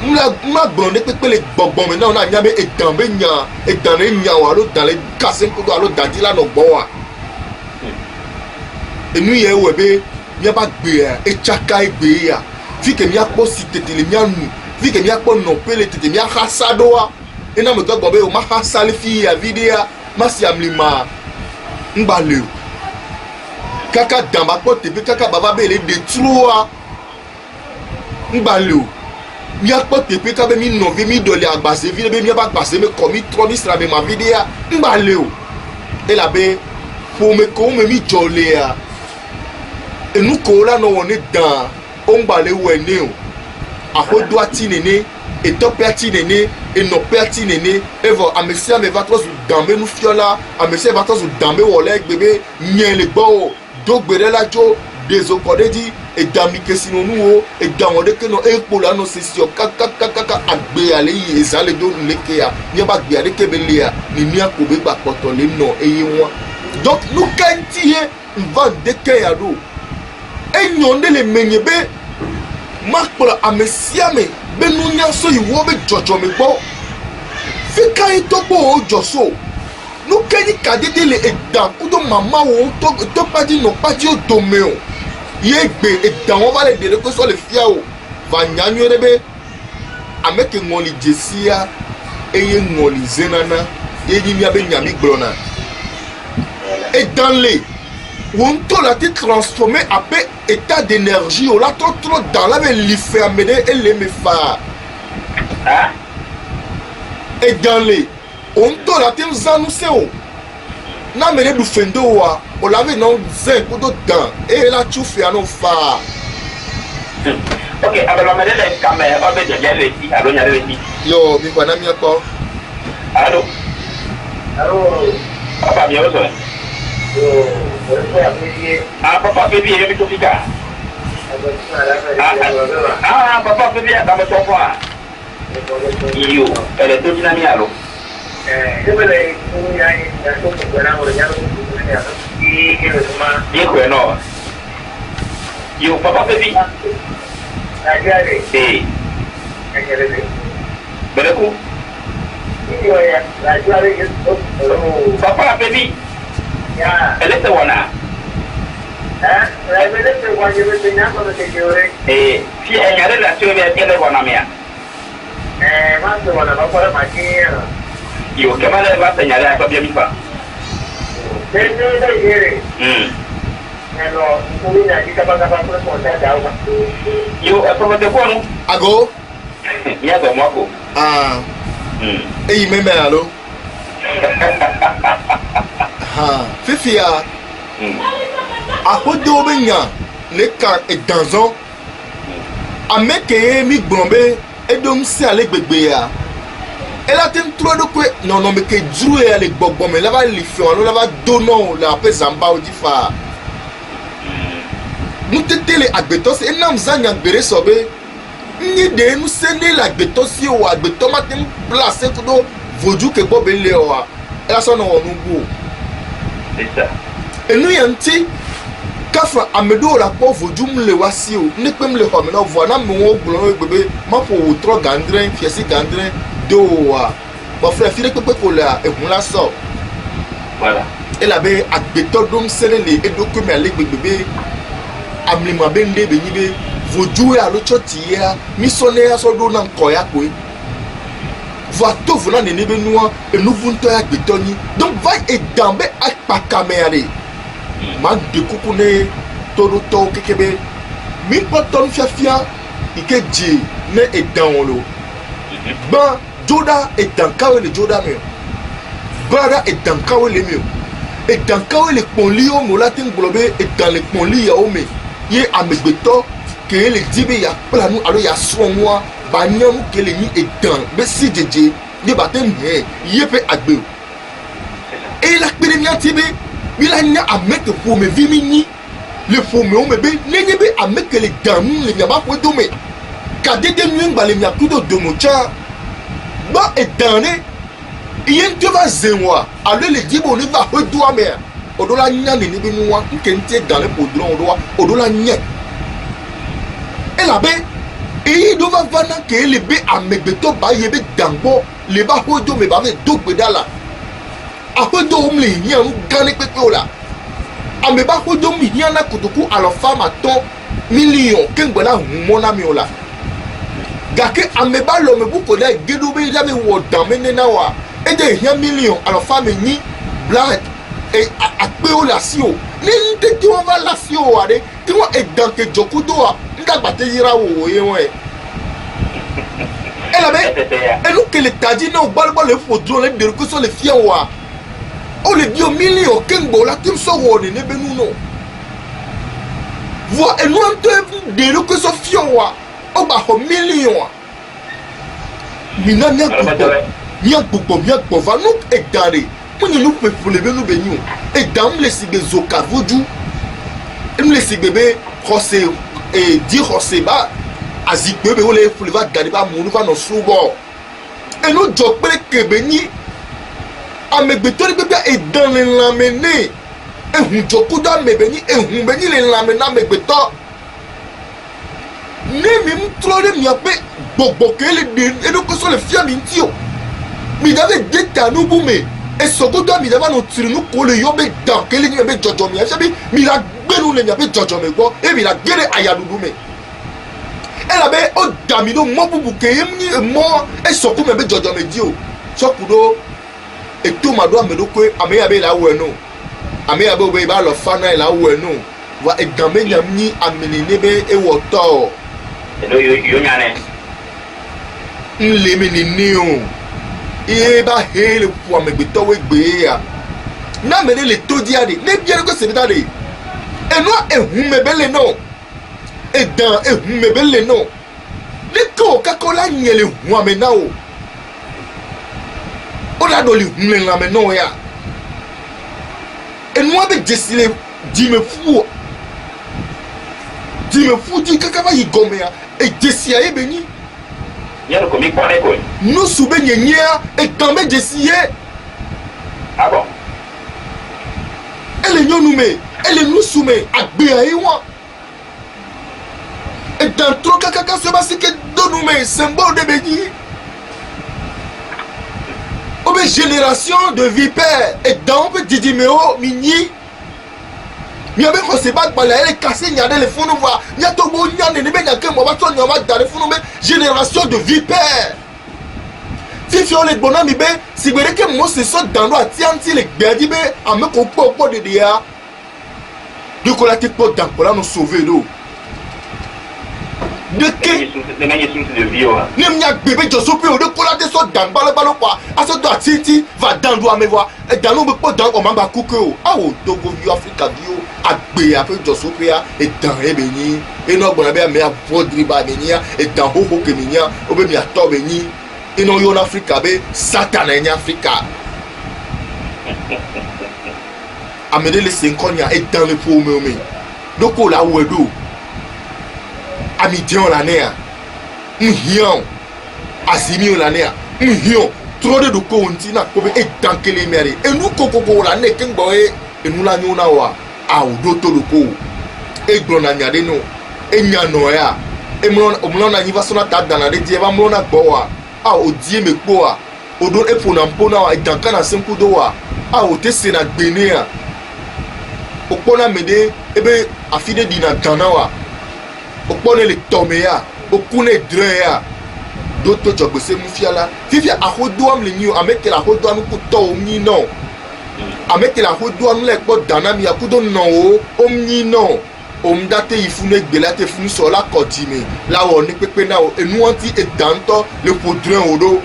Speaker 2: ma blonde pe le gbongbon me na nya me et dans be nya et dans le nya wa lo dans le kasen ko alo dadi la no gbo wa enu ye we be mi ba gbe e chaka egbe ya fi ke mi apo si tete le mi anu fi ke mi apo no pele tete mi hasado wa ina me gbogbo be o ma hasali fi ya video ma si amlima ngbale kaka damba po tebe kaka baba be le de truwa ngbale mi apo tebe ka be mi no vi mi dole agbase vi be mi ba gbase me ko mi tro mi sra be ma video ngbale o e la be pour me ko me mi jole ya et nous colla no on est dans on balé wene o akodo ati nene et top ati nene et no perti nene et va amesia me va trop dambe nous fiola amesia va trop dambe wole bébé nyen le gbo do gbere la jo des okodedi et dami kesino nu o et dans de que no epola no sesio kaka agbe ale yi ezale do leke ya ni ba gbe ale kebele ya ni mi akobe gba poto le no eye won donc nous kantie va de ke ya do et nyonde le menyebe makpola amesiame benunya so iwo be jojo me gbo fi kai to bo ojoso no keni kadede le edan kudo mama wo to padi no padi o dome o ye gbe edan won ba le de ko so le fia o va nyanyo rebe ameke ngoli jesia eye ngoli zenana ye nyimi abe nyami glona edan le on to la te transformé après état d'énergie on la trop dans la li fermé et les me fa et dans les on to la te zanu se o na me du fendo wa o la ve non zen ko do dan et la tu fait no fa
Speaker 1: ok alors me le camera o be je le ti alo nya le ti
Speaker 2: yo mi kwa na mi ko
Speaker 1: allo papa mi o so papa baby ye mi to fika papa baby ya kama to kwa iyo ele to jina mi alo yebele ya ya to ko na mo ya ye ko no yo papa baby ajare beleku iyo ya ajare papa baby ya elete wana elete wana yo te nyama no te yore si enyare la tio be ele wana mea mando wana ba kwa makia yo kama le ba senyare akwa bia mifa de yere elo kuina dikapanga pa kwa dawa yo apo de kwa no
Speaker 2: ago
Speaker 1: ya do mwako
Speaker 2: eyi meme alo fifia akodo obenya le ka edanzon ameke mi gbombe edom si ale gbegbe ya ela tem tro do kwe non me ke dru e ale gbogbo me la va li fi on la va dono la pe zamba o difa nous tetele agbetos enam zanya gbere sobe ni de nous sende la agbetos o agbeto matem place ko do voju ke gbo be le o ela so no onu go
Speaker 1: c'est ça
Speaker 2: enu yanti kafa amedo la po voju mle wasi o ni pe mle ho me no vo na me wo gboro gbebe ma po wo tro gandren fiesi gandren do wa mo frère fi pepe ko la ehun la so
Speaker 1: voilà
Speaker 2: ela be agbeto dom sele le edoku me ale gbegbe amlima be nde be nyibe voju ya lo choti ya misone ya so do na nko ya pe va to vona nene be noa enuvu nto ya gbetoni donc va edan be akpakameare ma de kuku ne todo to kekebe mi poton fiafia ike ji ne edan lo ba joda edan kawe le joda me bara edan kawe le me edan kawe le ponli o mo latin globe edan le ponli ya o me ye amegbeto ke le dibe ya planu alo ya so moi ba nyam ke le ni edan be si jeje ni ba tem he ye pe agbe e la pere mi antibe mi la nya ameke fo me vi mi ni le fo me o me be nenye be ameke le damu le nya ba ko do me ka dede mi ngba le nya kudo do mo cha ba edan ne yen to va zenwa alo le dibo ni ba ko do ame odola nya ni bi nu wa nke nte dan le podron odola nya e la be èyí ló va vana ke le be amegbeto ba ye be dangbo le ba hojo me ba me dogbe dala ahojo omle yan gane pepe ola ame ba hojo mi yan na kutuku alo fama ton million kengbela humona mi ola gake ame ba lo me buko da gedo be da me wo dan me na wa e de yan million alo fama ni black e ape ola si o ni nte ti won va la si o ade ti won e dan ke jokudo a ndagba te yira wo ye won e ela be elu ke le taji na ogbalgba le fodro le de ko so le fie wa o le bio million kengbo la tim so wo ni be nu no vo enu anto de ko so fie wa o ba ho million mina nya gbogbo va no e dare mo ni lu pe fule be nu be nyu e dam le sigbe zoka voju em le sigbe be khose e di khose ba azikbe be wole fule va gade ba munu va no subo e no jo pere kebe ni amegbeto ni bebe e dan le lamene e hun jo kudo amebe ni e hun be ni le lamene amegbeto ne mi mtro de mi ape gbogbo ke le de e no ko so le fia mi ntio mi dave deta no bume e sogodo mi dava no tirinu ko le yo be dan ke le ni be jojo mi se bi mi la gbenu le mi be jojo me gbo e mi la gere ayadudu me e la be o damino mo bubu ke yemni mo e soku me be jojo me di o sokudo e to mado amedo ko ame ya be la wo no ame ya be ba lo fa na la wo no wa e dan me nyam ni amene ne be e wo to
Speaker 1: e do yo nyane
Speaker 2: nle me ni o e ba hele pu amegbeto we gbe ya na me le to di ade ne bia ko se bita de enu ehun mebele no edan ehun mebele no le ko kakola nyele hu amena o la do li hu le amena o ya enu abe jesile di me fu di kakaba yi gome ya e jesia e beni
Speaker 1: yaro ko mi pare ko
Speaker 2: no sube nyenya e kambe jesie
Speaker 1: ah bon
Speaker 2: ele nyonume ele nusume agbe ayi won e dan tro kakaka se basike donume symbole de beni obe génération de vipère et dans pe didimeo minyi mi abe ko se ba gbala ele kase nyade le funu wa nyato bo nyane ne be nyake mo ba to nyoma dare funu me génération de vipère fifi on le bona mi be sigbere ke mo se so dando ati anti le gbedi be ameko po de ya de ko la te po dan ko la no sauver do de ke
Speaker 1: de gagner sous de vie o
Speaker 2: ni mi agbebe josope o de ko la te so dan balo kwa aso do ati va dan do amewa e dan no be po dan o ma ba kuke o awo dogo vi Africa bi o agbe ape josope ya e dan e be ni e no gbona be me avodri ba be ni ya e dan ho ke mi ya o be mi ato be ni e no yo na Africa be Satan en Africa amede le senkonya e dan le po me doko la wedo ami dion la ne a nhion azimi la ne a nhion trop de doko onti na ko be e dan kele mere e nu kokoko la ne kengbo e nu la nyuna wa a o do to doko e gbona nyade no e nyano ya e mo na nyiva sona ta dana de die ba mo na gbo wa a o die me kpo a o do e pona mpona wa e dan kana senku do wa a o te se na gbene a o pona mede ebe afide di na dana wa o pone le tome ya o kune dre ya d'autres jobs c'est mon fiala vivi a hodoam le nyu ameke la hodoam ku to omni non ameke la hodoam le po danami akudo non o omni non omdate ifune gbelate funu so la kodime la wo ni pepe na o enu anti edanto le podrin odo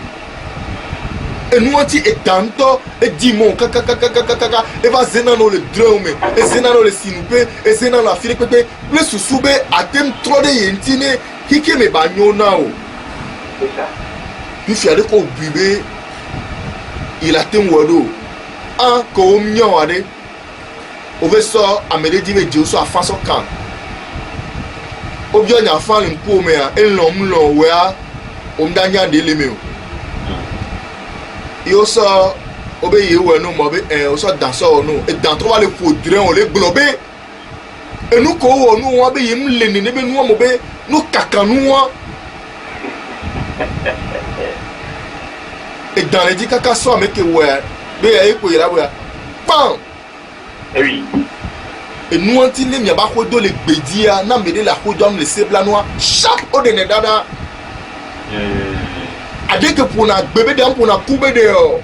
Speaker 2: enu anti edanto e dimon kaka e va zenano le drome e zenano le sinupe e zenano la file pepe le susube atem tro de yentine hike me banyona o puis fiale ko bibe il a tem wodo an ko omnyo ade o ve so amede di meje so afaso kan obi onya fan npo me a enlom lo we a omdanya de leme o yo so obe ye we no mo be o so dan so no e dan to wale podren o le globe enu ko wo nu won be yim le ni be nu mo be no kakanu won e dan le di kaka so ameke we be e ko yira we pam
Speaker 1: oui
Speaker 2: enu anti le mi aba hodo le gbedia na mede la hodo am le sebla noa sharp o de ne dada adeke pona gbebe de pona kube de o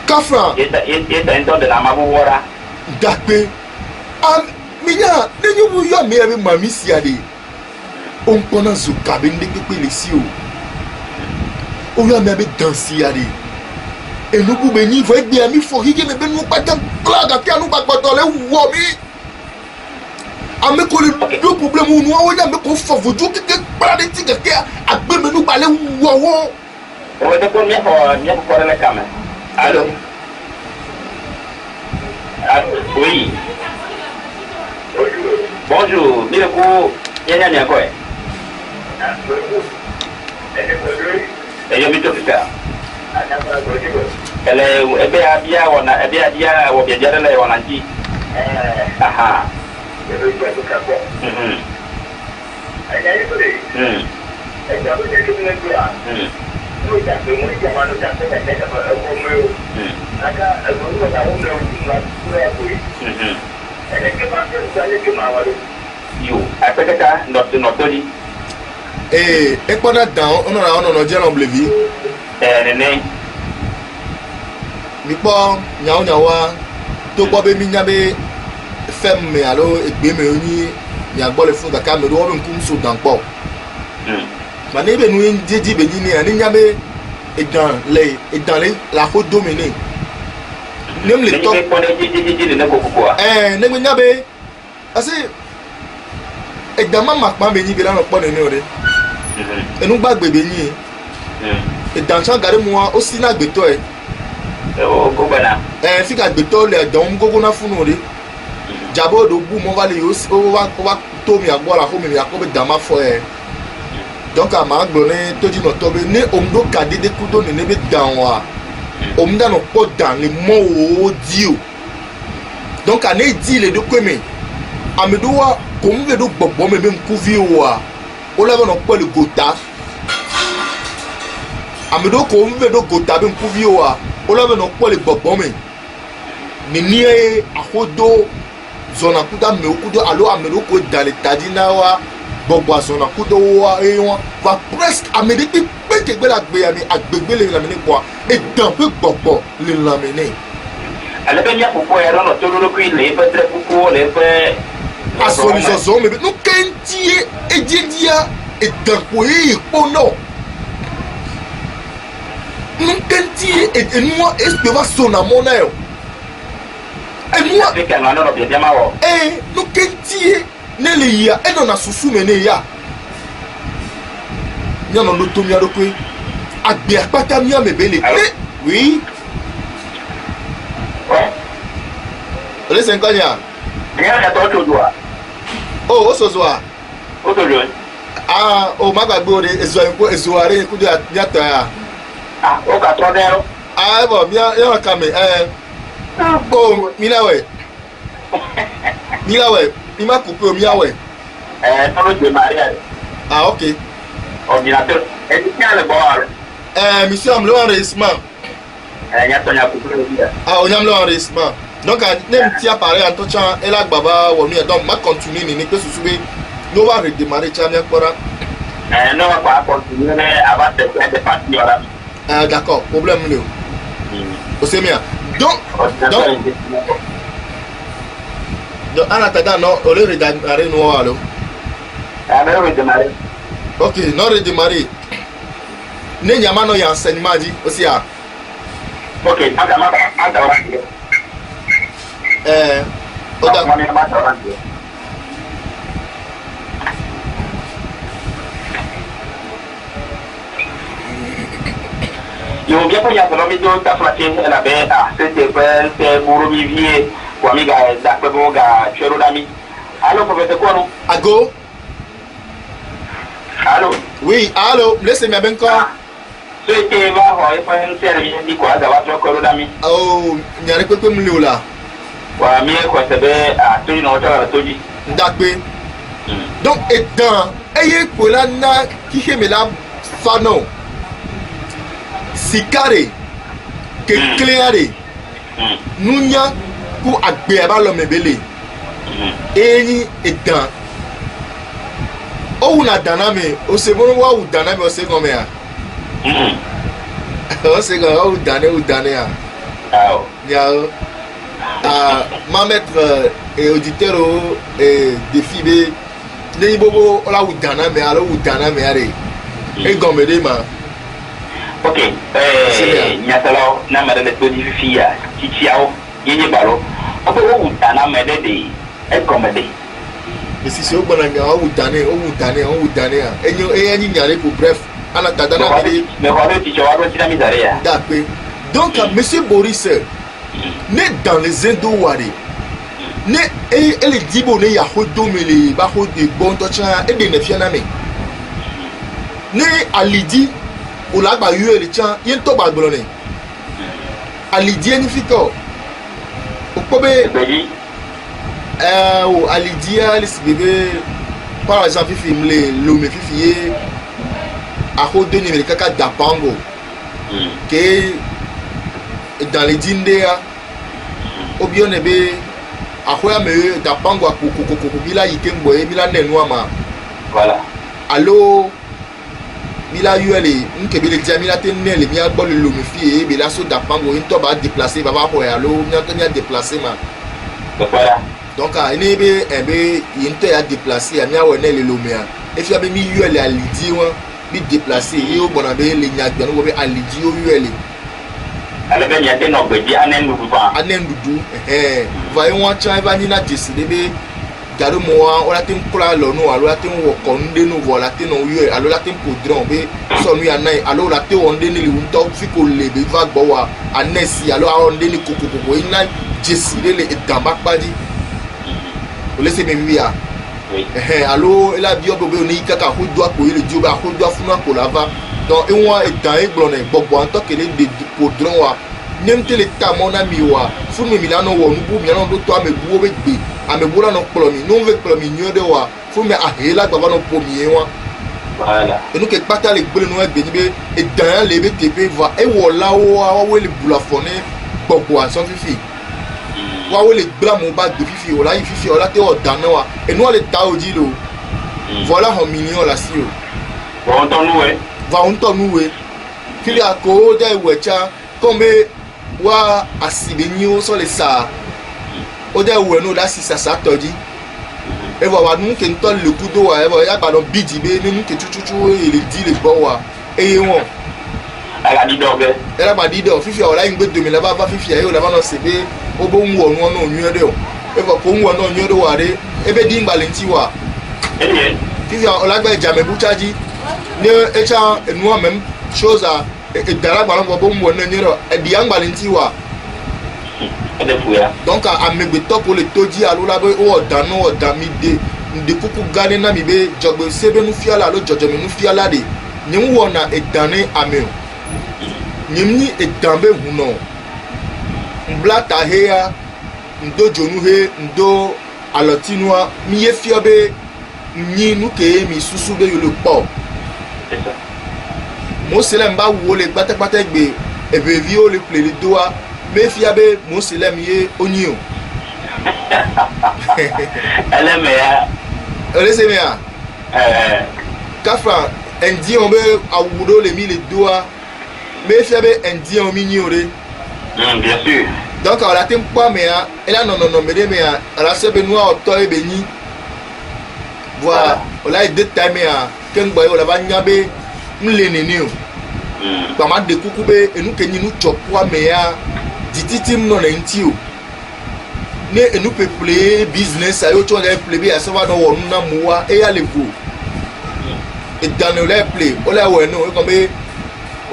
Speaker 2: kafra
Speaker 1: yeta ento de la mabora
Speaker 2: dakpe am minya de nyu yo me abi mami siade on pona zo kabe ndeke le si o yo me abi dansi ade enu bu be ni vo egbe ami fo hige me be nu patam plaga ti anu gbagbodo le wo mi ame ko le do problem unu o ya me ko fo voju keke para de ti keke agbe me nu ba le wo wo
Speaker 1: o de ko mi ko le kame allo oui bonjour mire ko yanya ni akoy yo mi to fita ele ebe abia wona ebe adia wo bia jare le wona ji aha yo apeketa notoli
Speaker 2: e pona down ono jelo mblevi
Speaker 1: nene
Speaker 2: mi po nyawa to gbo be mi nyabe fem me alo egbe me oni mi agbo le fun kaka me do wo nkum so dan po ma ne be nu jeji be ni ani nyabe edan le la ko dominer nem le to ne me nyabe asi edan mama pa be ni be la no po ni ore enu gbagbe be ni edan chan gare mu o si na gbeto
Speaker 1: o go bana
Speaker 2: fika gbeto le don gogo na funu ore jabo do bu mo vale yo o wa to mi agbo la ko mi akobe dama fo donc a ma gbo ne toji no tobe ne omdo kadede kudo ne be dan wa omda no po dan le mo o di o donc a ne di le do kweme amedo wa ko mbe do gbogbo me be nkuvi wa o la no po le gota amedo ko mbe do gota be nkuvi wa o la no po le gbogbo me ni ni ahodo zona kuda me okudo alo amedo ko dale tadina wa gbogbo zona kudo wa won va presque amedi pe ke gbe la gbe ya mi agbegbe le la mi ni po e dan pe gbogbo le la mi ni
Speaker 1: ale be nya popo ya no to lo ko ile pe tre popo le pe
Speaker 2: asolizo zo me no kentie ejedia e dan po e po no no kentie e no espe va sona mona yo no kentie nele ya eno na susu mene ya nyano no to mi adokwe agbe apata mi amebele oui listen kanya
Speaker 1: ya to to doa
Speaker 2: oh osozwa
Speaker 1: o to jo
Speaker 2: o magbagbe ore ezuare ku de nyata ya
Speaker 1: o ka to dero
Speaker 2: bo mi ya ka me oh milawe mi ma couper o miawe
Speaker 1: tolo de maria
Speaker 2: ok
Speaker 1: ordinateur et tu tiens le bord
Speaker 2: monsieur am le enregistrement
Speaker 1: ya to nya couper o dia
Speaker 2: on yam le enregistrement donc nem ti appareil en tout temps et la baba wo mi donc ma continuer ni pe susube no va redémarrer cha mi akora
Speaker 1: Non, pas continuer avant de faire des parties.
Speaker 2: D'accord, problème là. C'est bien. Donc, en attendant, non, on le redémarrer nous alors.
Speaker 1: Redémarrer.
Speaker 2: Ok, non redémarrer. Ne nyama no ya enseignement dit aussi à.
Speaker 1: Ok, Yo bien pour y avoir l'homme de ta flatte la bête c'était c'est pour vivier pour amiga d'après bon gars chero d'ami. Allô professeur quoi non?
Speaker 2: Ago.
Speaker 1: Allô?
Speaker 2: Oui, allô, laissez-moi bien encore.
Speaker 1: Ce qui va avoir un service dit quoi d'avoir ton chero d'ami.
Speaker 2: Oh, il y a quoi comme lui là?
Speaker 1: Wa mi ko se be a to ni no ta to ji.
Speaker 2: D'accord. Donc étant ayé pour la na qui fait me la fano. Sikare que clairé. Nunya pour agbe aba lo mebele. Eyi étant o una daname o se mo wa u daname o se come ya. O se go o dane ya.
Speaker 1: Ah.
Speaker 2: Ya ma maître et auditeur et défi be ne bobo la u daname alors u daname are. E gomede ma.
Speaker 1: Ok, nyatalo na mare le to di fia chichiao yenye balo. Obo wo dana mede de e komede.
Speaker 2: Mais si c'est au bon ami, on vous donne. Enyo enyi nyare pour bref, ana tadana mede.
Speaker 1: Mais voilà tu vois tu la misère.
Speaker 2: D'accord. Donc monsieur Boris né dans les Indo-Wari. Né et les dibo ne ya hodo mele ba hodo bon tocha e de ne fiana me. Né alidi o la gba yu ele chan yen to gba gboro ne. Alidi eni fito. O pobe o alidia les bébé par exemple fifi le fifi a hodo ni kaka dapango. Que dans les dindea ou bien ebe akoya me dapango akoko bila yikembo e bila nenwa ma.
Speaker 1: Voilà.
Speaker 2: Allo bila yuele nkebe le jamila tenele mi agbo le lo me fi e be la so dapango into ba déplacer baba ko allo mi to ni déplacer ma.
Speaker 1: Voilà.
Speaker 2: Donc ene be ebe into ya déplacer mi awone le lo me a e fi abi mi yuele alidi won bi déplacer e o bona be le nyagbe no be alidi o yuele.
Speaker 1: Ale be nyate no gbe di anen dudu fa.
Speaker 2: Anen dudu va yon chan va ni na décider be garo mo o la tin kula lo no alo la tin wo konde no vo la tin no yue alo la tin podron be so nu ya nai alo la tin onde ni li unto fi ko le be va gbo wa anesi alo a onde ni kokoko ina décider le etamba padi o laisser me mia alo ela bi obo be oni kaka ho do apo ile jo ba ho do afunu apo lava donc e won etan e gboro na gbogbo an to kele de podron wa nemte le tamona miwa funu mi lano wo nubu mi lano do to amebu be gbe amebu lano plo mi no ve plo mi nyode wa funu me ahela gbaba no po mi wa
Speaker 1: voilà
Speaker 2: e no ke pata le gbele no egbe ni be edan le be tepe va e wo la wa we le bula fone gbogbo an so fifi wa we le gbla mo ba gbe fifi o la yi fifi o la te o dan wa e no le ta oji lo voilà un million la si o
Speaker 1: on ton noué
Speaker 2: va on ton noué kili ako ja iwecha kombe wa asibenyo so le sa o de we no da si sa toji e wa nu ke nto le kudo wa e wa ya ba no bidi be ni ke chuchuchu e le di le gbo wa e ye won
Speaker 1: ala di do be
Speaker 2: era ba di do fifi o la ngbe 2000 la ba fifi e o la ba no se be o bo nwo nu no nyu de o e wa ko nwo no nyu de wa re e be di ngbalenti wa fifi o la gba jame buchaji ni e cha enu amem chose a dara gbalon bo mo na nyero e di angbalenti wa
Speaker 1: de fuya
Speaker 2: donc a megbe top le toji alula be o dan mi de kuku gane na mi be jogbe sebe nu fiala lo jojo mi nu fiala de nyim wona e dane ame nyim ni e dambe huno mblata heya ndo jonu he ndo alotinua mi ye fiobe nyi nu ke mi susu be yo le po
Speaker 1: c'est ça
Speaker 2: mo selem ba wo le patapata gbe ebe vi o le ple le doa me fiabe mo selem ye onio
Speaker 1: ele me ya
Speaker 2: ole se me a Kafra endi on be awudo le mi le doa me fia be endi on mi ni ore
Speaker 1: bien sûr
Speaker 2: donc on la tem pas mais et là non me de mais la se be noa auto e be ni voilà on la de time ya ken boy on la ba nyabe mle nini o ba ma de kuku be enu kenyi nu chopwa me ya dititim no na nti o ne enu peple business ayo cho na play be aso ba no wonu na muwa e ya levo e dan le play o la we no e ko be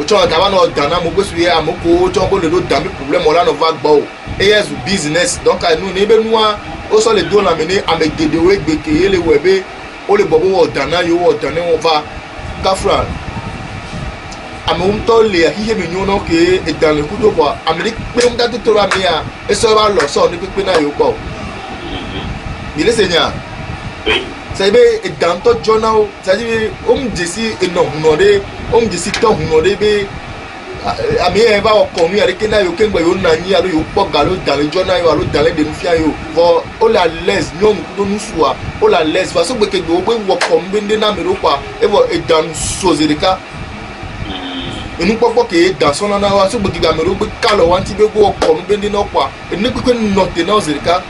Speaker 2: o cho ta ba no dan na mo gbesu ye amoko o cho bo le do dan bi problem o la no va gba o e yes business donc anu ne be nuwa o so le do na me ni amegede we gbe ke ele we be o le bobo o dan na yo o dan ne won va Kafra amu to le hihe mi nyono ke e dan le kudo bo amerik pe mda to ra mi a e so ba lo so ni pepe na yo po mi le senya
Speaker 1: oui
Speaker 2: sai be e dan to journal sai be jesi e no hunode jesi to hunode be ami e ba o ko mi ari ke na yo ke ngba yo na yin alo yo po ga lo dan le journal yo alo dan le de nfia yo for o la les nyon kudo nu suwa o la les va so gbe ke go gbe wo ko mbe nde na mi ro pa e bo e dan so zerika enu popo ke da sona na wa so gbe ga mero gbe kalo wan ti be go ko mbe nde no pa enu pe no te na zerika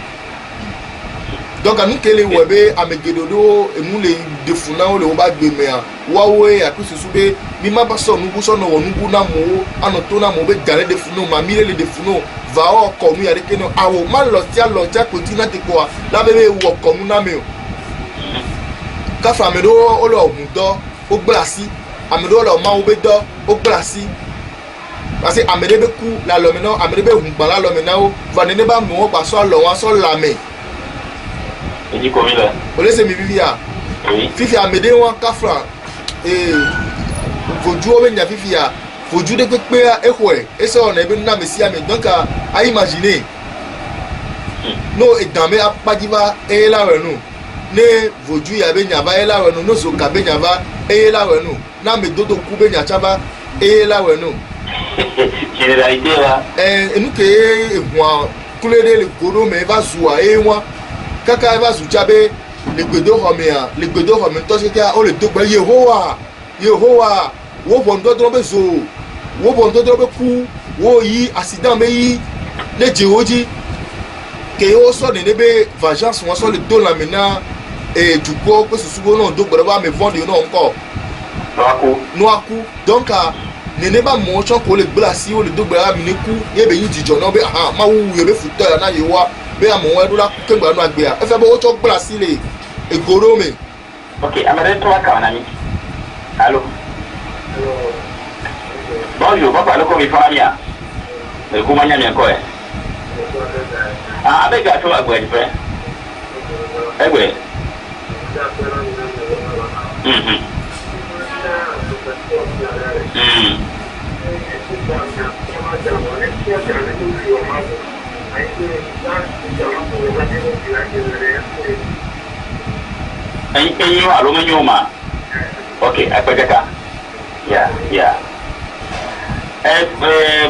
Speaker 2: donc anu kele webe amegedodo enu le defuna o le o ba gbe me a wa we akusu sube mi ma ba so nu bu so no wonu bu na mo ano to na mo be gare defuna ma mi le defuna va o ko mi ari ke no awo ma lo ti a lo ja ko ti na te ko la be be wo ko mu na me o Kafra medo o lo mu do o gbra si amedo lo ma o be do o gbra si parce que amede be ku la lo me no amede be hun gba la lo me na o va ne ba mo pa so lo wa so la me
Speaker 1: et comme il
Speaker 2: o le se mi vivia
Speaker 1: oui
Speaker 2: fifi amede won Kafra voju o be nya fifi ya voju de pepe e ho e so na be na me si ame donc à imaginer no e dan me apajiva e la we no ne voju ya be nya ba e la we no so ka be nya ba e la we no na me dodo ku be nya chaba e la we no
Speaker 1: généralité là
Speaker 2: enu ke ehua kulede le godo me va zua e wa kaka va zu chabe le gbedo ho me to se ka o le to gbe Yehowa wo bon do be zo wo bon do be ku wo yi accident me yi le jehoji ke o so ne be vengeance won so le do la mena e du ko ko susugo no do gboro ba me vendre no nko no aku donc nene ba mo cho ko le gbla si o le do gbara mi ne ku ye be yin jijo no be ma wu ye be futa na ye wa be amo we do la ke gbara no agbe a e fe be o cho gbla si le e goro me
Speaker 1: ok amade to aka na mi allô bonjour papa le ko mi famia le ko manya mi ko e abega to agbe ni fe egbe Any aluminium. Okay, I put it. Yeah.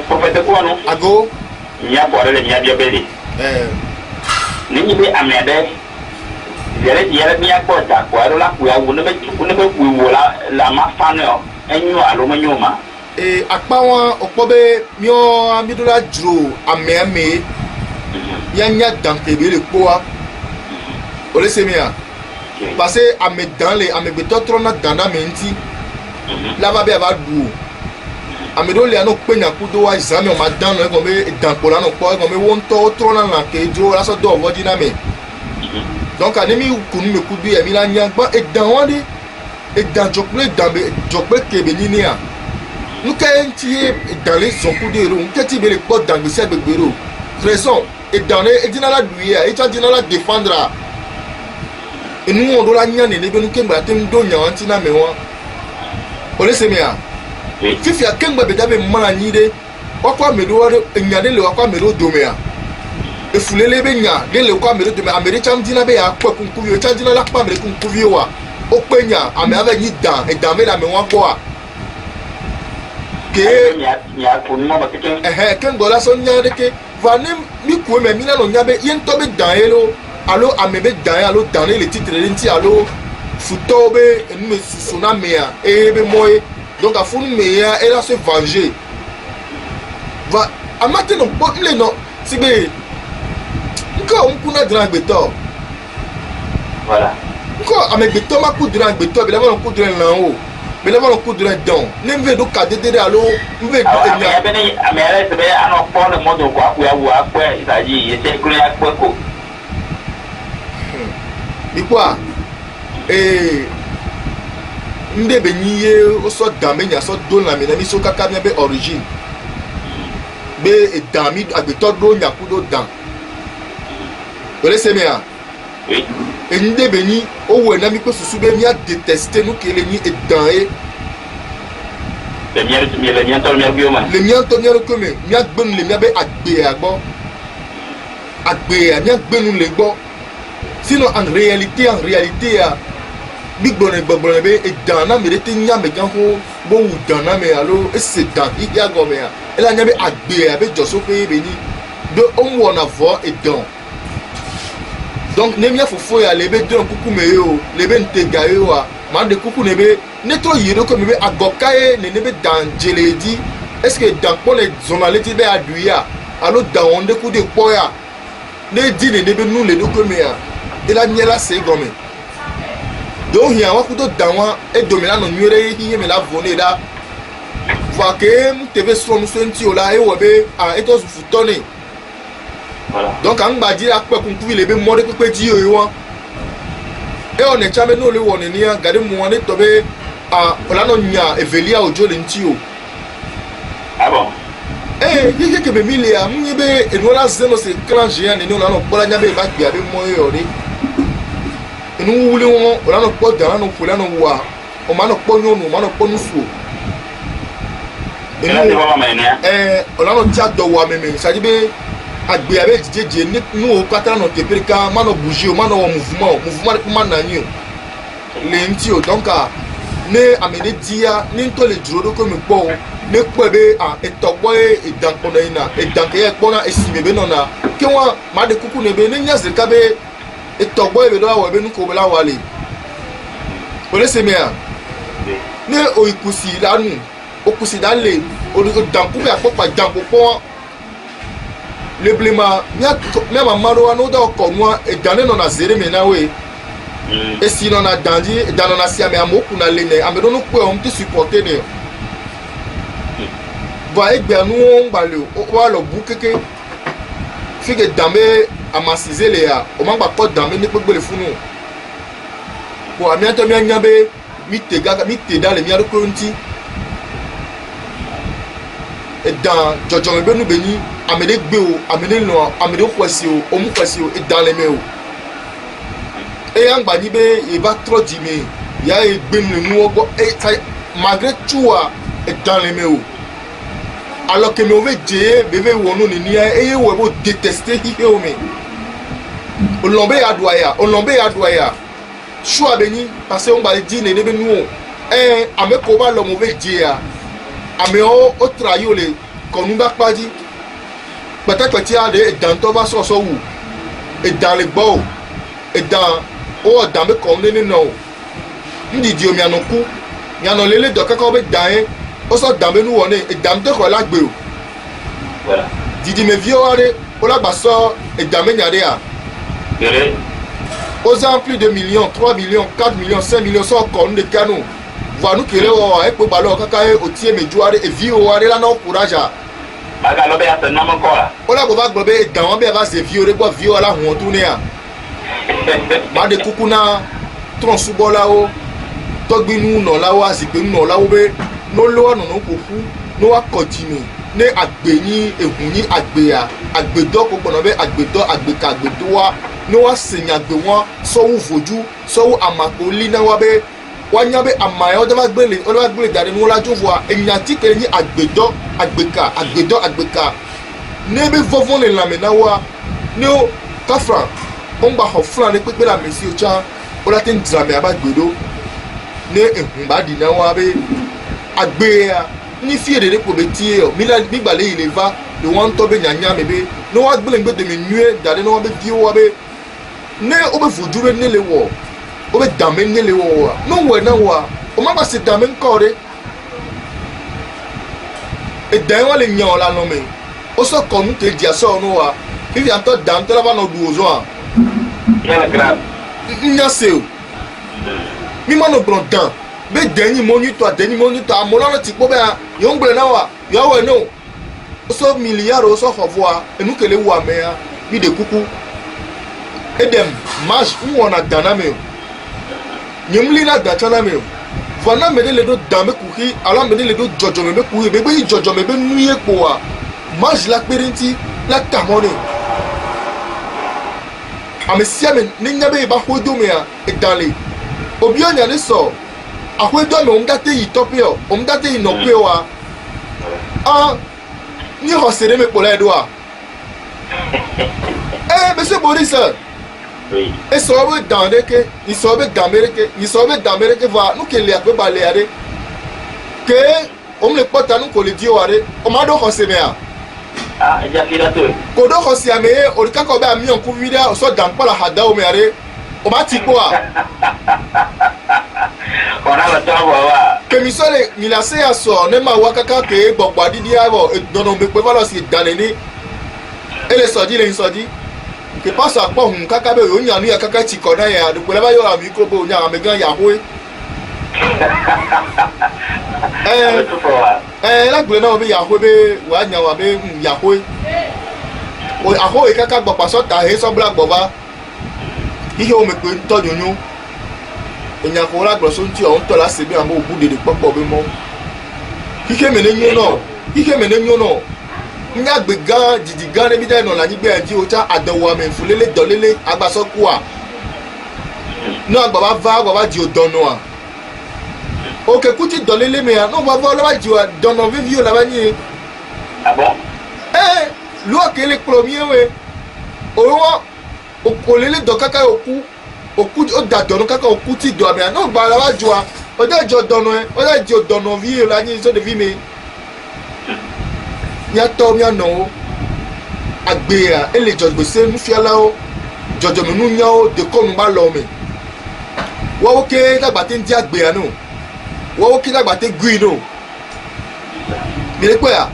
Speaker 1: Prophet Kwano.
Speaker 2: ago
Speaker 1: Nya bore le nya biobeli. Ni be amede. Yere ni akota kwa la ku ya wonu be ku wola la ma fano. Enyu aluminium.
Speaker 2: Akpa won opobe mio amidula juro ame yanya dankebe le poa o le semia parce que ame dans les ame beto trona danda menti la ba be aba du ame do le ano penya kudo wa examen o ma dan no e go be dan pola no po e go me won to trona na ke jo la so do voji na me donc anemi kunu me kudu e mi la nyangba e dan won e dan jokle dambe jokle kebe ni ni a nous dans les zones de l'eau, nous avons les portes dans le ciel de bureau. Raison, et dans les dinala douille, et tu as dinala défendre. Et nous, on doit l'agner, et nous sommes à terme d'onia, antina, mais moi. On est sémia. Fifi a kemba bedabe mananide, wakwa medo, et n'y a des wakwa medo domea. Et foulez les baignats, les wakwa medo domea, américain dina be à quoi qu'on couvre, tu as dinala pas américain couvre. Au peignat, à me avec ni dents, et dans la mémoire quoi. Ken gola so nyade ke vanem mi ku me mina no nyabe yen to be dan elo alo amebe dan alo dan le titre nti alo futo be nous me tsunami et be moy donc a funu me ya et là se venger va a matin non pas les non si be ko on kuna grand beto
Speaker 1: voilà
Speaker 2: ko ame beto ma ku grand beto be la ma ku grand là haut be la ma ku grand don ne me do ka dede alo me do
Speaker 1: enya bene amere se be ano pon le modo kwa ku ya wa kwa isaji ye se kure ya kwa ko
Speaker 2: ikwa nde be niye o so dame nya so do na me na mi so kaka mi be origine be dami agbeto do nya ku do dan ole se me a
Speaker 1: oui
Speaker 2: nde be ni o we na mi ko susu be mi a détester nous que le ni edan
Speaker 1: le mien to mi agbe o man
Speaker 2: le mien to mi ko me mi agbenu le mi be agbe agbo agbe mi agbenu le gbo sinon en réalité big bonne be edan na me te nya me gan ko bo wu dan na me alo e se dan i ya go me a ela nya be agbe a be joso pe be ni de on wona vo edan donc ne mia fofo ya lebe don kuku me yo lebe ntega yo a ma de kuku ne be ne to yiro ko me be agokae ne be dan jeledi est-ce que dans pour les journalistes be aduya alo dan onde ku de poya ne di ne be nu le do ko me a ela nya la se go me donc il y a un coup de dawa et domina no nyere hi me la voler là va que tv son senti ola e wobe a eto su futone
Speaker 1: voilà
Speaker 2: donc an ba di akpe kun ku le be mo de pe di yo won e on e chame no le won ni a gade mu won to be a ola no nya evelia ojo le nti o
Speaker 1: ah bon
Speaker 2: ye ke be milia mu be e no la zeno se clan géant ni no la no pola nya be ba gbe abi mo yo ri inu wuli won ola no po dan no fula no wa o ma no po nyonu ma no po nusu
Speaker 1: inu
Speaker 2: ola no tia do wa meme sa be agbe abe jeje ni nu o pata no keperika ma no bouger o ma no mouvement ma na ni o le nti o donc ne amene dia ni to le duro ko mi po ne po be etogbo idan ko na ina idan ke e po na esime be no na ke won ma de kuku ne be ni nya zirka be etogbo ebe do awo ebe nu ko be la wale o le se me a ne o ikusi lanu o kusi dale o dan ku be apopa dan popo le blema nya ma maro no da ko nwa edane no na zere me na we e si no na dandi edane na si ame amoku na le ne ame do no pe o mti supporter ne va egbe anu on gbale o wa lo bu keke fike dambe amasize le ya o ma gba po dambe ni gbegbe le funu bo ami ato mi anya be mi te dale mi aro ko nti edan jojo be nu be ni amede gbe o amede no amede kwesi o mu kwesi o edan le me o e yan gba ni be e ba tro di me ya e gbe nu nu ogbo e malgré tout edan le me o alors que me ove je bebe wonu ni ni e wo bo détester hi o me olombe adwaya choix beni parce on ba di ne be nu o ame ko ba lo mo ve je ya ame o trayo le konu ba padi peut-être ti a de dans to ba so wu et dans le gbo et dans o dans be ko ne no ndi di o mi anoku mi ano lele do kaka be dan o so dan be nu woni et dans te ko la gbe o
Speaker 1: voilà
Speaker 2: didi me vio are o la ba so et dans me nyare a aux ans plus de millions 3 millions 4 millions 5 millions so ko nde kanu va nous kele o e pe balo kaka e o tie me juare e vio are la no courage
Speaker 1: baga lo be ase na mo ko la
Speaker 2: ola go ba gbo be dan be ba se vio re gbo vio la hon tu ne a ma de kukuna tron subola o to gbinu no la wa si pe no la wo be no lo no no kofu no wa continue ne agbeyin ehun yin agbeya agbedo ko gbono be agbedo agbeka agbedo wa no wa sinya gbe won so wu foju so wu amako li na wa be wa nya be amaye o da ba gbele dare nu la jovo a enya ti ke yin agbedo agbeka ne be vovon le lame na wa ni o kafran on ba ho fran ni pepe la mesi o cha o la tin drame aba gbedo ne ehun ba di na wa be agbeya ni fi ere ko be tie o mi gbale ile va le won to be nyanya me be no wa gbele ngbe de mi nue dare no wa be vie wa be ne o be fojú be ne le wo o be dame ne le wo no we na wa o ma ba se dame nko re e dan wa le nyan la no me o so ko nu te dia so no wa if you to dan to la ba no du ozo a
Speaker 1: yala grave
Speaker 2: nya se o mi ma no bron dan be deni mo ni to mo la ti po be a yo ngbre na wa yo we no o so milliard o so hovo a enu kele wa me a mi de kuku edem mas wona dana me nyemli na da chana me vana me le do dame kuki ala me le do jojo me kuki be be jojo me be nuye po a mas la perinti la tamone amesia me ninya be ba hodo me a edale obi onya ne so ahodo me omdate yi topio omdate yi no pe wa ni hosere me pola edo a monsieur Boris
Speaker 1: oui
Speaker 2: et so be dandeke ni so be damereke va nu ke le akbe bale are ke om le pota nu ko le di ware o ma do hose me a
Speaker 1: ja kila to
Speaker 2: ko do hose ame o ka ko be ami on ku vida o so dan pala hada o me are o ma ti ko a
Speaker 1: ona la tawa wa
Speaker 2: ke mi so le mi la se aso ne ma wa kaka ke gbogbo adidi abo dono be pe va lo si daneni ele so di le so di ke paso apo hun kaka be o nya nu ya kaka ti ko na ya do pe la ba yo ami ko bo nya ame gan ya ho la gbe na o be ya ho be wa nya wa be ya ho o aho e kaka gbo paso ta he so bla gbo ba ihe o me pe to yunyu enya ko la gbo so nti o nto la se bi amo obu dede popo be mo kike me ne nyu no nya gbe gan didi gan ne bi da no la ni gbe anji o ta adanwo ame fulele dolele agbaso ku a no agba ba di odono a o ke kuti dolele me a no ba lo ba di odono vivio la ba ni
Speaker 1: bon
Speaker 2: lo ke le premier we o kolele do kaka oku o da dono kaka oku ti do ame a no gba la ba ju a o da jo dono o da di odono vivio la ni so de vi me ya to mi ano agbe a ele jojo se nu fiala o jojo mi nu nya o de ko nu ba lo mi wo ke dagba te ndi agbe anu wo ke dagba te green o mi le pe a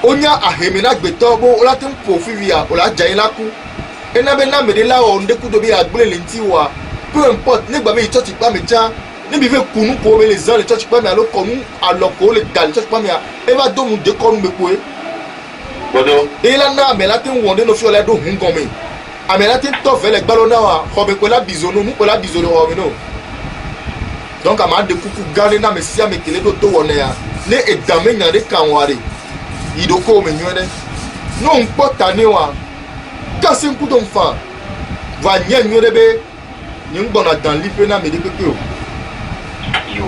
Speaker 2: onya ahemi na gbe to bo o la te npo fivia o la jayin la ku ena be na me de la o ndeku do bi agbe le nti wa peu importe nígbà me church pa me ja níbi fe kunu ko me le zan le church pa me alo konu aloko le dal church pa me e va do mu de konu me ko e
Speaker 1: bodo
Speaker 2: e la na me la te wonde no fi ole do hun gan me ame la te to fe le gbalo na wa ko be ko la bizono nu ko la bizono o me no donc ama de kuku gane na me sia me kele do to wona ya le edame nya de kan ware idoko me nyone no npota ni wa kasi nku do mfa va nya nyore be nyi ngbona dan lipe na me de pepe o
Speaker 1: yo